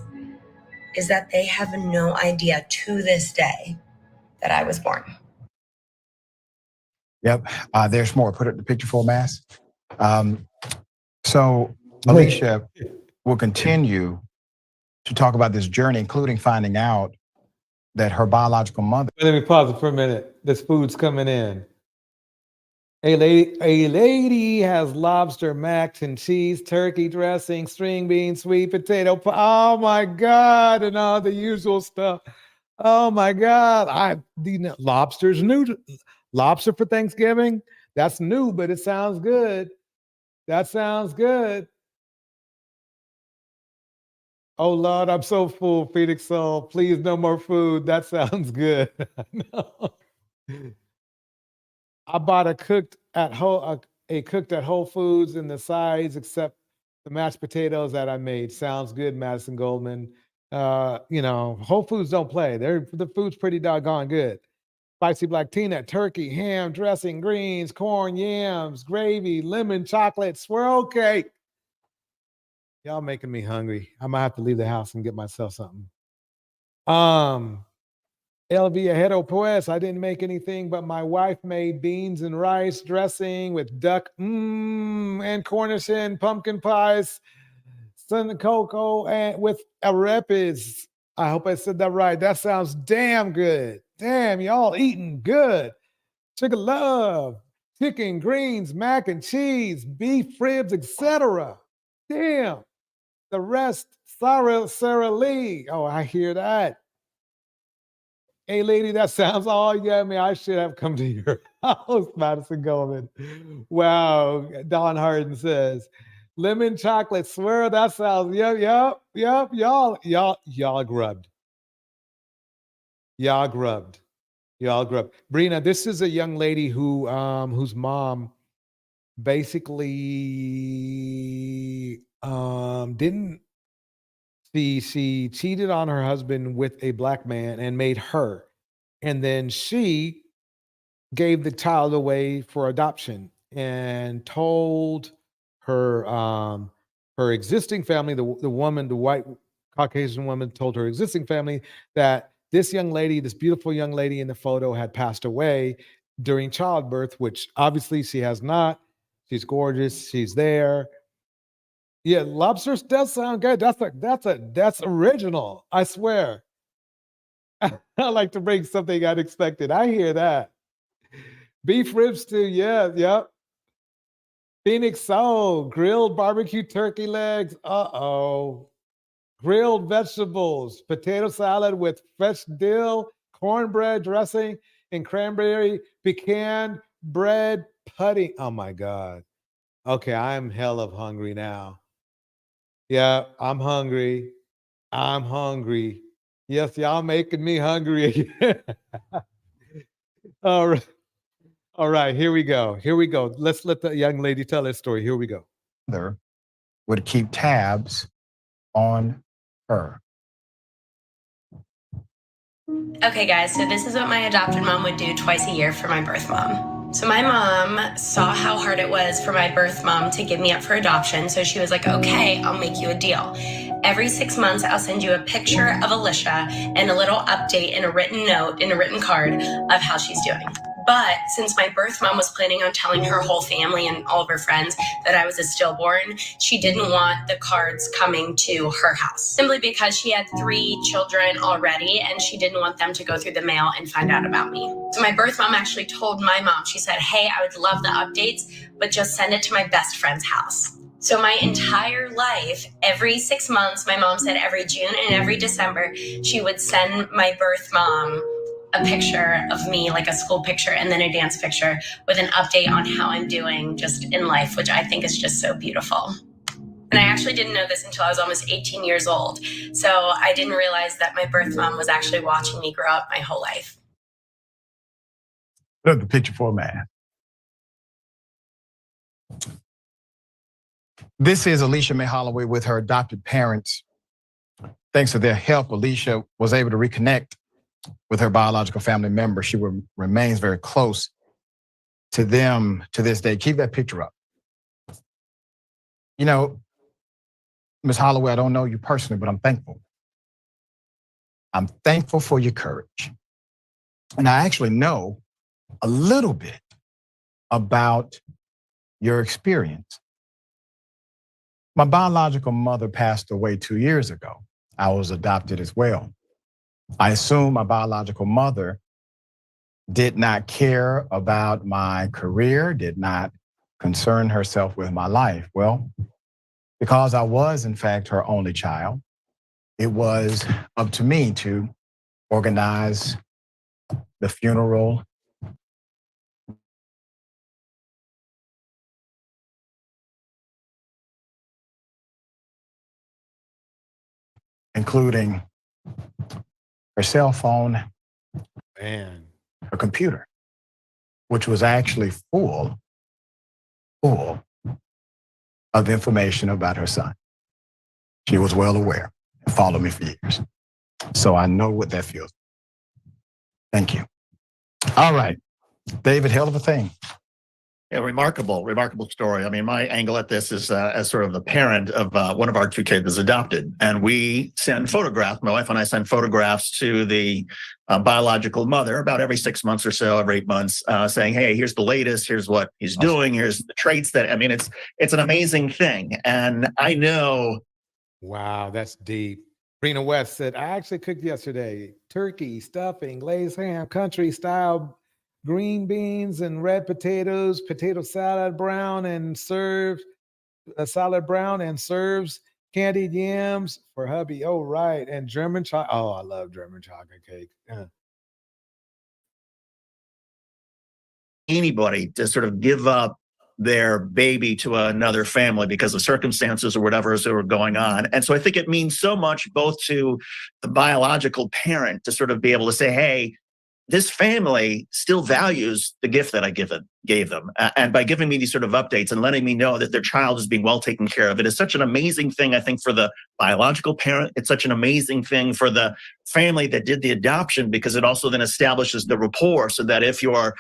Speaker 7: is that they have no idea to this day that I was born.
Speaker 4: Yep, there's more. Put it in the picture full mass. So Alicia will continue to talk about this journey, including finding out that her biological mother.
Speaker 2: Let me pause it for a minute. This food's coming in. A lady has lobster, mac and cheese, turkey dressing, string beans, sweet potato pie. Oh my God, and all the usual stuff. Oh my God. Lobster's new. Lobster for Thanksgiving? That's new, but it sounds good. That sounds good. Oh Lord, I'm so full, Phoenix Soul. Please, no more food. That sounds good. No. I bought a cooked at Whole Foods in the sides except the mashed potatoes that I made. Sounds good, Madison Goldman. Whole Foods don't play. The food's pretty doggone good. Spicy black Tina, turkey, ham, dressing, greens, corn, yams, gravy, lemon, chocolate, swirl cake. Y'all making me hungry. I might have to leave the house and get myself something. El Viajero Pues, I didn't make anything, but my wife made beans and rice dressing with duck and Cornish hen, pumpkin pies, sun cocoa, and with arepes. I hope I said that right. That sounds damn good. Damn, y'all eating good. Chicken love, chicken, greens, mac and cheese, beef ribs, etc. Damn. The rest, Sarah Lee. Oh, I hear that. Hey, lady, that sounds all yummy. I should have come to your house, Madison Goldman. Wow. Don Harden says, lemon chocolate. Swear that sounds yep. Y'all grubbed. Y'all grubbed. Y'all grubbed. Brina, this is a young lady whose mom basically didn't. She cheated on her husband with a black man and made her. And then she gave the child away for adoption and told her existing family, the woman, the white Caucasian woman, told her existing family that this young lady, this beautiful young lady in the photo, had passed away during childbirth, which obviously she has not. She's gorgeous. She's there. Yeah, lobsters does sound good. That's original. I swear. I like to bring something unexpected. I hear that. Beef ribs too. Yeah, yep. Phoenix soul, grilled barbecue turkey legs. Uh-oh. Grilled vegetables, potato salad with fresh dill, cornbread dressing, and cranberry pecan bread pudding. Oh my God. Okay, I'm hell of hungry now. Yeah, I'm hungry. I'm hungry. Yes, y'all making me hungry again. All right. All right, here we go. Here we go. Let's let the young lady tell her story. Here we go.
Speaker 4: Mother would keep tabs on her.
Speaker 7: Okay, guys, so this is what my adopted mom would do twice a year for my birth mom. So my mom saw how hard it was for my birth mom to give me up for adoption. So she was like, okay, I'll make you a deal. Every 6 months, I'll send you a picture of Alicia and a little update in a written note, in a written card of how she's doing. But since my birth mom was planning on telling her whole family and all of her friends that I was a stillborn, she didn't want the cards coming to her house, simply because she had 3 children already and she didn't want them to go through the mail and find out about me. So my birth mom actually told my mom, she said, hey, I would love the updates, but just send it to my best friend's house. So my entire life, every 6 months, my mom said every June and every December, she would send my birth mom a picture of me, like a school picture, and then a dance picture with an update on how I'm doing just in life, which I think is just so beautiful. And I actually didn't know this until I was almost 18 years old. So I didn't realize that my birth mom was actually watching me grow up my whole life.
Speaker 4: Look at the picture format. This is Alicia Mae Holloway with her adopted parents. Thanks to their help, Alicia was able to reconnect with her biological family member. She remains very close to them to this day. Keep that picture up. You know, Ms. Holloway, I don't know you personally, but I'm thankful. I'm thankful for your courage. And I actually know a little bit about your experience. My biological mother passed away 2 years ago. I was adopted as well. I assume my biological mother did not care about my career, did not concern herself with my life. Well, because I was, in fact, her only child, it was up to me to organize the funeral, including her cell phone,
Speaker 2: Man.
Speaker 4: her computer, which was actually full of information about her son. She was well aware and followed me for years. So I know what that feels. Thank you. All right, David, hell of a thing.
Speaker 9: Yeah, remarkable story. I mean, my angle at this is as sort of the parent of one of our two kids is adopted. And we send photographs, my wife and I send photographs to the biological mother about every 6 months or so, every 8 months, saying, hey, here's the latest, here's what he's doing, here's the traits that, I mean, it's an amazing thing. And I know.
Speaker 2: Wow, that's deep. Rena West said, I actually cooked yesterday. Turkey, stuffing, glazed ham, country style green beans and red potatoes, potato salad brown and served a salad brown and serves candied yams for hubby. Oh, right. And German chocolate. Oh, I love German chocolate cake. Yeah.
Speaker 9: Anybody to sort of give up their baby to another family because of circumstances or whatever is were going on. And so I think it means so much both to the biological parent to sort of be able to say, hey, this family still values the gift that I gave them. And by giving me these sort of updates and letting me know that their child is being well taken care of, it is such an amazing thing, I think, for the biological parent. It's such an amazing thing for the family that did the adoption, because it also then establishes the rapport so that if your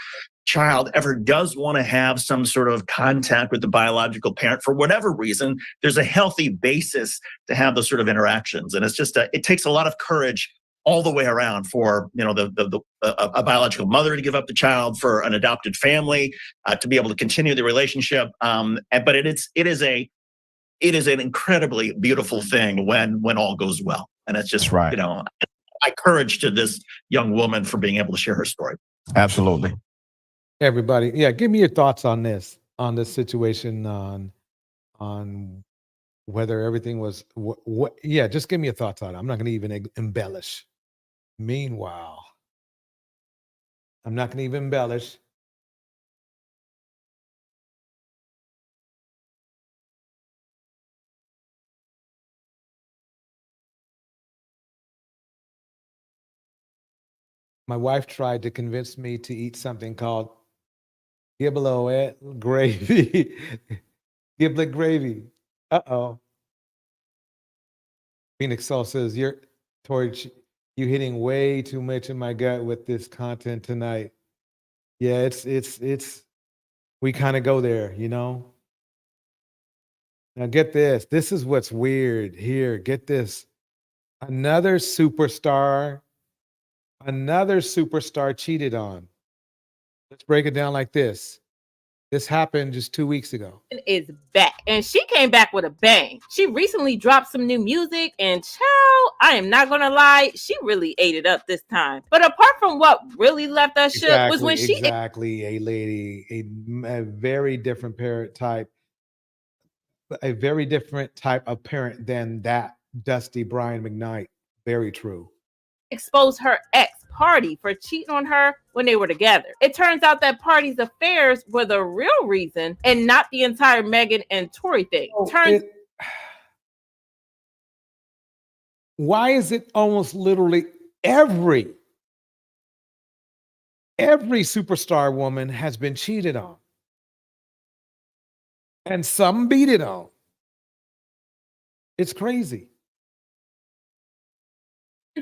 Speaker 9: child ever does want to have some sort of contact with the biological parent for whatever reason, there's a healthy basis to have those sort of interactions. And it's just, it takes a lot of courage all the way around for, you know, a biological mother to give up the child, for an adopted family to be able to continue the relationship. But it is an incredibly beautiful thing when all goes well. And it's just,
Speaker 4: right.
Speaker 9: You know, I courage to this young woman for being able to share her story.
Speaker 4: Absolutely.
Speaker 2: Everybody, yeah, give me your thoughts on this situation, on whether everything was what. Yeah, just give me your thoughts on it. I'm not going to even embellish. Meanwhile, I'm not going to even embellish. My wife tried to convince me to eat something called giblet gravy. Giblet gravy. Uh-oh. Phoenix Soul says, you hitting way too much in my gut with this content tonight. Yeah, it's we kind of go there, you know? Now get this. This is what's weird here. Get this. Another superstar cheated on. Let's break it down like this. This happened just 2 weeks ago.
Speaker 22: Is back, and she came back with a bang. She recently dropped some new music, and child, I am not gonna lie, she really ate it up this time. But apart from what really left us shook was when she
Speaker 2: a lady, a very different a very different type of parent than that Dusty Brian McKnight. Very true.
Speaker 22: exposed her ex Party for cheating on her when they were together. It turns out that Party's affairs were the real reason and not the entire Megan and Tory thing.
Speaker 2: Why is it almost literally every superstar woman has been cheated on? And some beat it on. It's crazy.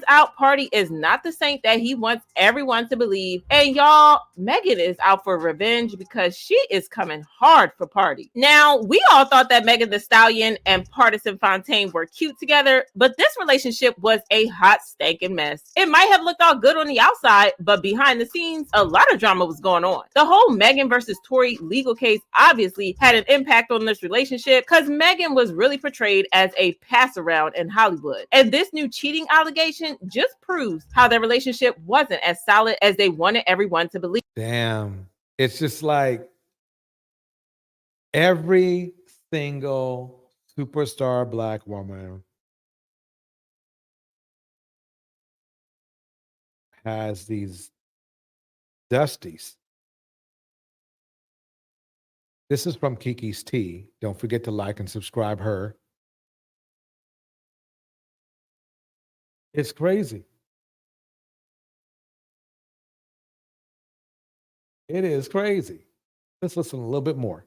Speaker 22: Out Party is not the saint that he wants everyone to believe. And y'all, Megan is out for revenge because she is coming hard for Party. Now, we all thought that Megan Thee Stallion and Partisan Fontaine were cute together, but this relationship was a hot stinking mess. It might have looked all good on the outside, but behind the scenes, a lot of drama was going on. The whole Megan versus Tory legal case obviously had an impact on this relationship because Megan was really portrayed as a pass around in Hollywood. And this new cheating allegation just proves how their relationship wasn't as solid as they wanted everyone to believe.
Speaker 2: Damn. It's just like every single superstar Black woman has these Dusties. This is from Kiki's Tea. Don't forget to like and subscribe her. It's crazy. It is crazy. Let's listen a little bit more.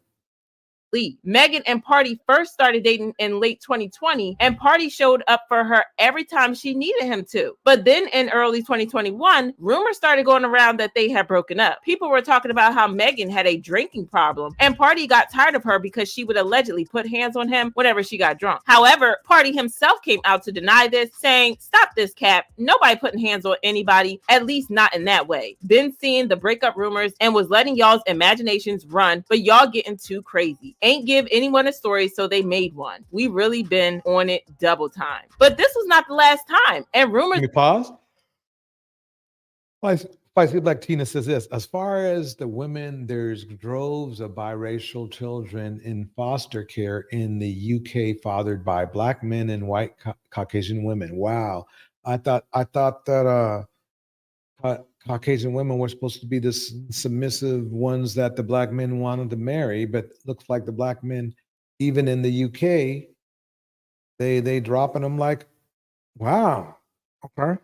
Speaker 22: Megan and Party first started dating in late 2020, and Party showed up for her every time she needed him to. But then in early 2021, rumors started going around that they had broken up. People were talking about how Megan had a drinking problem, and Party got tired of her because she would allegedly put hands on him whenever she got drunk. However, Party himself came out to deny this, saying, "Stop this, Cap. Nobody putting hands on anybody, at least not in that way. Been seeing the breakup rumors and was letting y'all's imaginations run, but y'all getting too crazy. Ain't give anyone a story, so they made one. We really been on it double time." But this was not the last time. And rumors.
Speaker 2: Can you pause? Spicy Black Tina says this. As far as the women, there's droves of biracial children in foster care in the UK fathered by black men and white Caucasian women. Wow. I thought that Caucasian women were supposed to be the submissive ones that the black men wanted to marry, but looks like the black men, even in the UK, they dropping them like, wow, okay.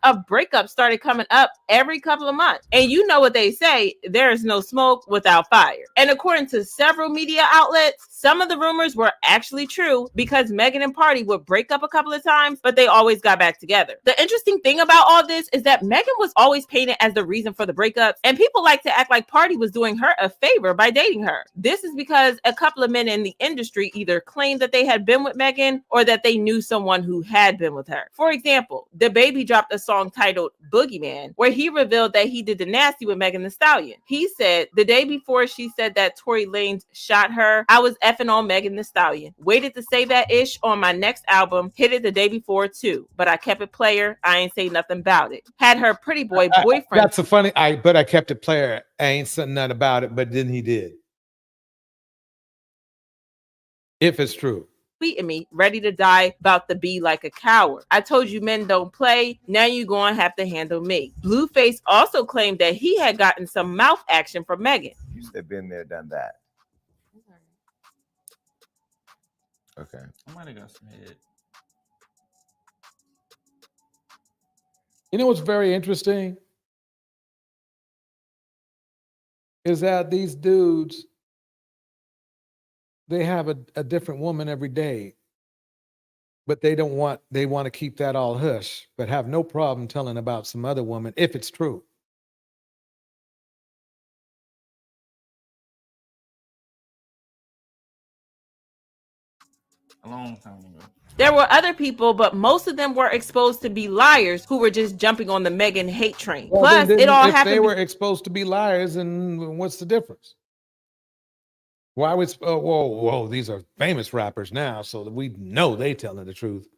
Speaker 22: Of breakups started coming up every couple of months. And you know what they say, there is no smoke without fire. And according to several media outlets, some of the rumors were actually true because Megan and Party would break up a couple of times, but they always got back together. The interesting thing about all this is that Megan was always painted as the reason for the breakups, and people like to act like Party was doing her a favor by dating her. This is because a couple of men in the industry either claimed that they had been with Megan or that they knew someone who had been with her. For example, DaBaby dropped a song titled Boogeyman, where he revealed that he did the nasty with Megan Thee Stallion. He said, "The day before she said that Tory Lanez shot her, I was effing on Megan Thee Stallion. Waited to say that ish on my next album, hit it the day before too, but I kept it player, I ain't say nothing about it. Had her pretty boy boyfriend."
Speaker 2: That's a funny, but I kept it player. I ain't said nothing about it, but then he did. If it's true.
Speaker 22: Tweeting me, ready to die, about to be like a coward. I told you men don't play. Now you gonna have to handle me. Blueface also claimed that he had gotten some mouth action from Megan.
Speaker 10: You said been there, done that. Okay.
Speaker 11: I might have got some head.
Speaker 2: You know what's very interesting? Is that these dudes, they have a different woman every day, but they want to keep that all hush, but have no problem telling about some other woman if it's true.
Speaker 11: A long time ago.
Speaker 22: There were other people, but most of them were exposed to be liars who were just jumping on the Megan hate train.
Speaker 2: Well,
Speaker 22: Plus,
Speaker 2: then
Speaker 22: it all
Speaker 2: if
Speaker 22: happened.
Speaker 2: they were exposed to be liars, and what's the difference? Why would whoa, these are famous rappers now, so that we know they telling the truth.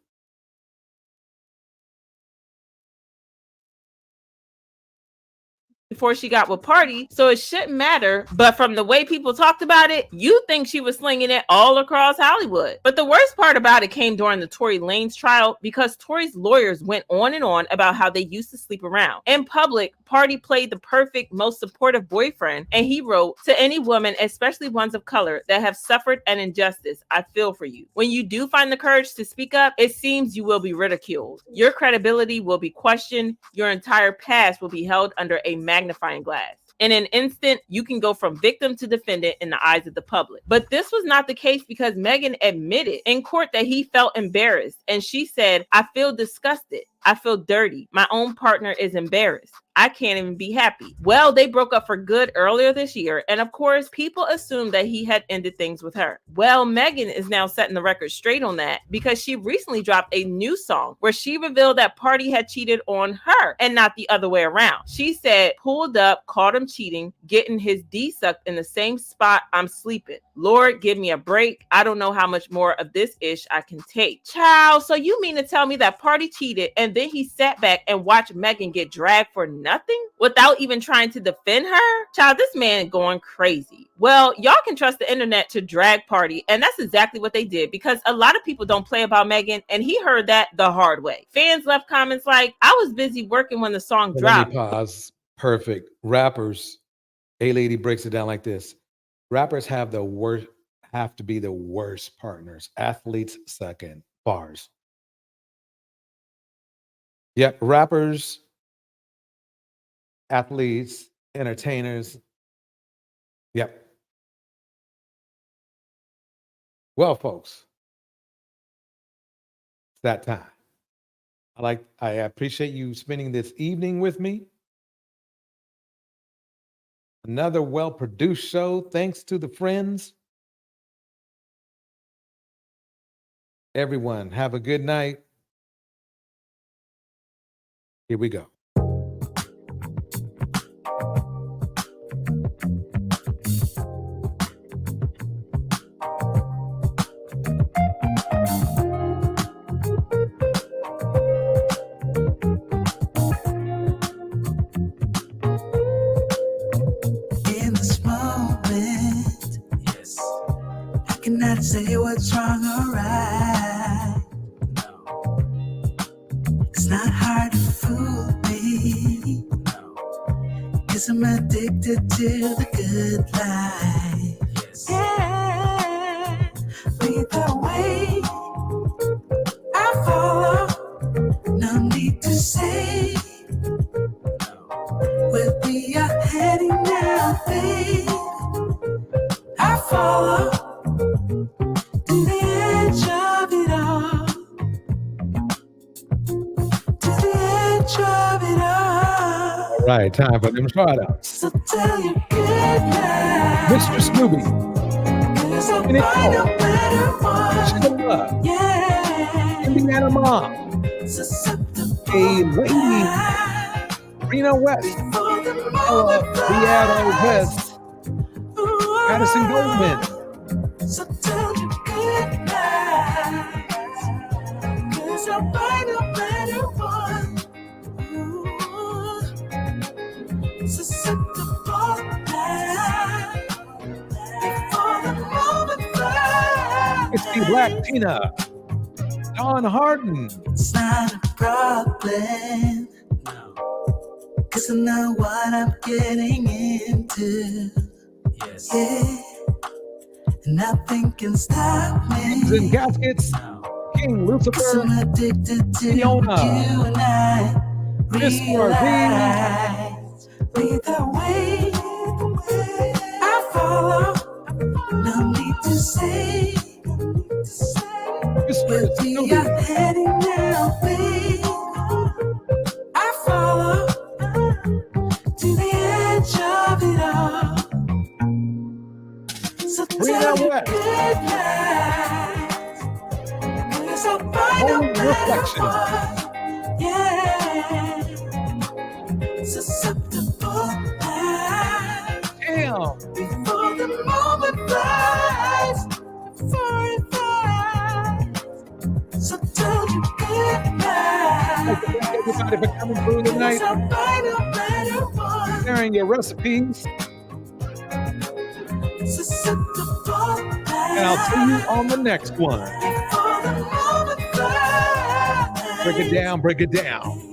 Speaker 22: Before she got with Party, so it shouldn't matter. But from the way people talked about it, you think she was slinging it all across Hollywood. But the worst part about it came during the Tory Lanez trial, because Tory's lawyers went on and on about how they used to sleep around. In public, Party played the perfect, most supportive boyfriend, and he wrote, "To any woman, especially ones of color, that have suffered an injustice, I feel for you. When you do find the courage to speak up, it seems you will be ridiculed. Your credibility will be questioned. Your entire past will be held under a magnifying glass. In an instant, you can go from victim to defendant in the eyes of the public." But this was not the case, because Megan admitted in court that he felt embarrassed. And she said, "I feel disgusted. I feel dirty. My own partner is embarrassed. I can't even be happy." Well, they broke up for good earlier this year. And of course, people assumed that he had ended things with her. Well, Megan is now setting the record straight on that, because she recently dropped a new song where she revealed that Party had cheated on her and not the other way around. She said, "Pulled up, caught him cheating, getting his D sucked in the same spot I'm sleeping. Lord, give me a break. I don't know how much more of this ish I can take." Child, so you mean to tell me that Party cheated and then he sat back and watched Megan get dragged for nothing without even trying to defend her? Child, this man going crazy. Well, y'all can trust the internet to drag Party, and that's exactly what they did, because a lot of people don't play about Megan, and he heard that the hard way. Fans left comments like, "I was busy working when the song
Speaker 2: Let
Speaker 22: dropped."
Speaker 2: me pause. Perfect. Rappers, A-Lady breaks it down like this. Rappers have to be the worst partners. Athletes second. Bars. Yep, rappers, athletes, entertainers. Yep. Well, folks, it's that time. I appreciate you spending this evening with me. Another well-produced show, thanks to the friends. Everyone, have a good night. Here we go.
Speaker 21: In this moment, yes, I cannot say what's wrong or right. It's not hard to fool me, 'cause I'm addicted to the good life. Yeah, either way, I follow. No need to say where we are heading now, babe. I follow to the edge of it all. To the edge of it all.
Speaker 2: All right, time for them shout-outs.
Speaker 21: So tell your good night.
Speaker 2: Mr. Scooby.
Speaker 21: 'Cause I'll find a better one.
Speaker 2: Sheila.
Speaker 21: Yeah.
Speaker 2: Indiana Mom. Hey, lady. Reno West. Ella Beato West. Addison Goldman.
Speaker 21: So tell your good night. 'Cause I'll find a better one. Susceptible now. Before the moment flies.
Speaker 2: It's the Black Tina. Dawn Harden.
Speaker 21: It's not a problem. Cause I know what I'm getting into. Yes. Yeah. And nothing can stop me.
Speaker 2: Kings and Gaskets. King
Speaker 21: 'Cause
Speaker 2: Lucifer.
Speaker 21: I'm addicted to
Speaker 2: Fiona.
Speaker 21: you and I
Speaker 2: Miss
Speaker 21: realize. Either way, I follow. No need to say where we are heading now, babe. I follow to the edge of it all. So tell me good night. 'Cause I'll find a better one. Yeah. Susceptible now.
Speaker 2: Damn.
Speaker 21: Before the moment flies. Before it flies. So tell you good night.
Speaker 2: Everybody for coming through tonight.
Speaker 21: 'Cause I'll find a better one.
Speaker 2: Sharing your recipes.
Speaker 21: Susceptible now.
Speaker 2: And I'll see you on the next one.
Speaker 21: Before the moment flies.
Speaker 2: Break it down, break it down.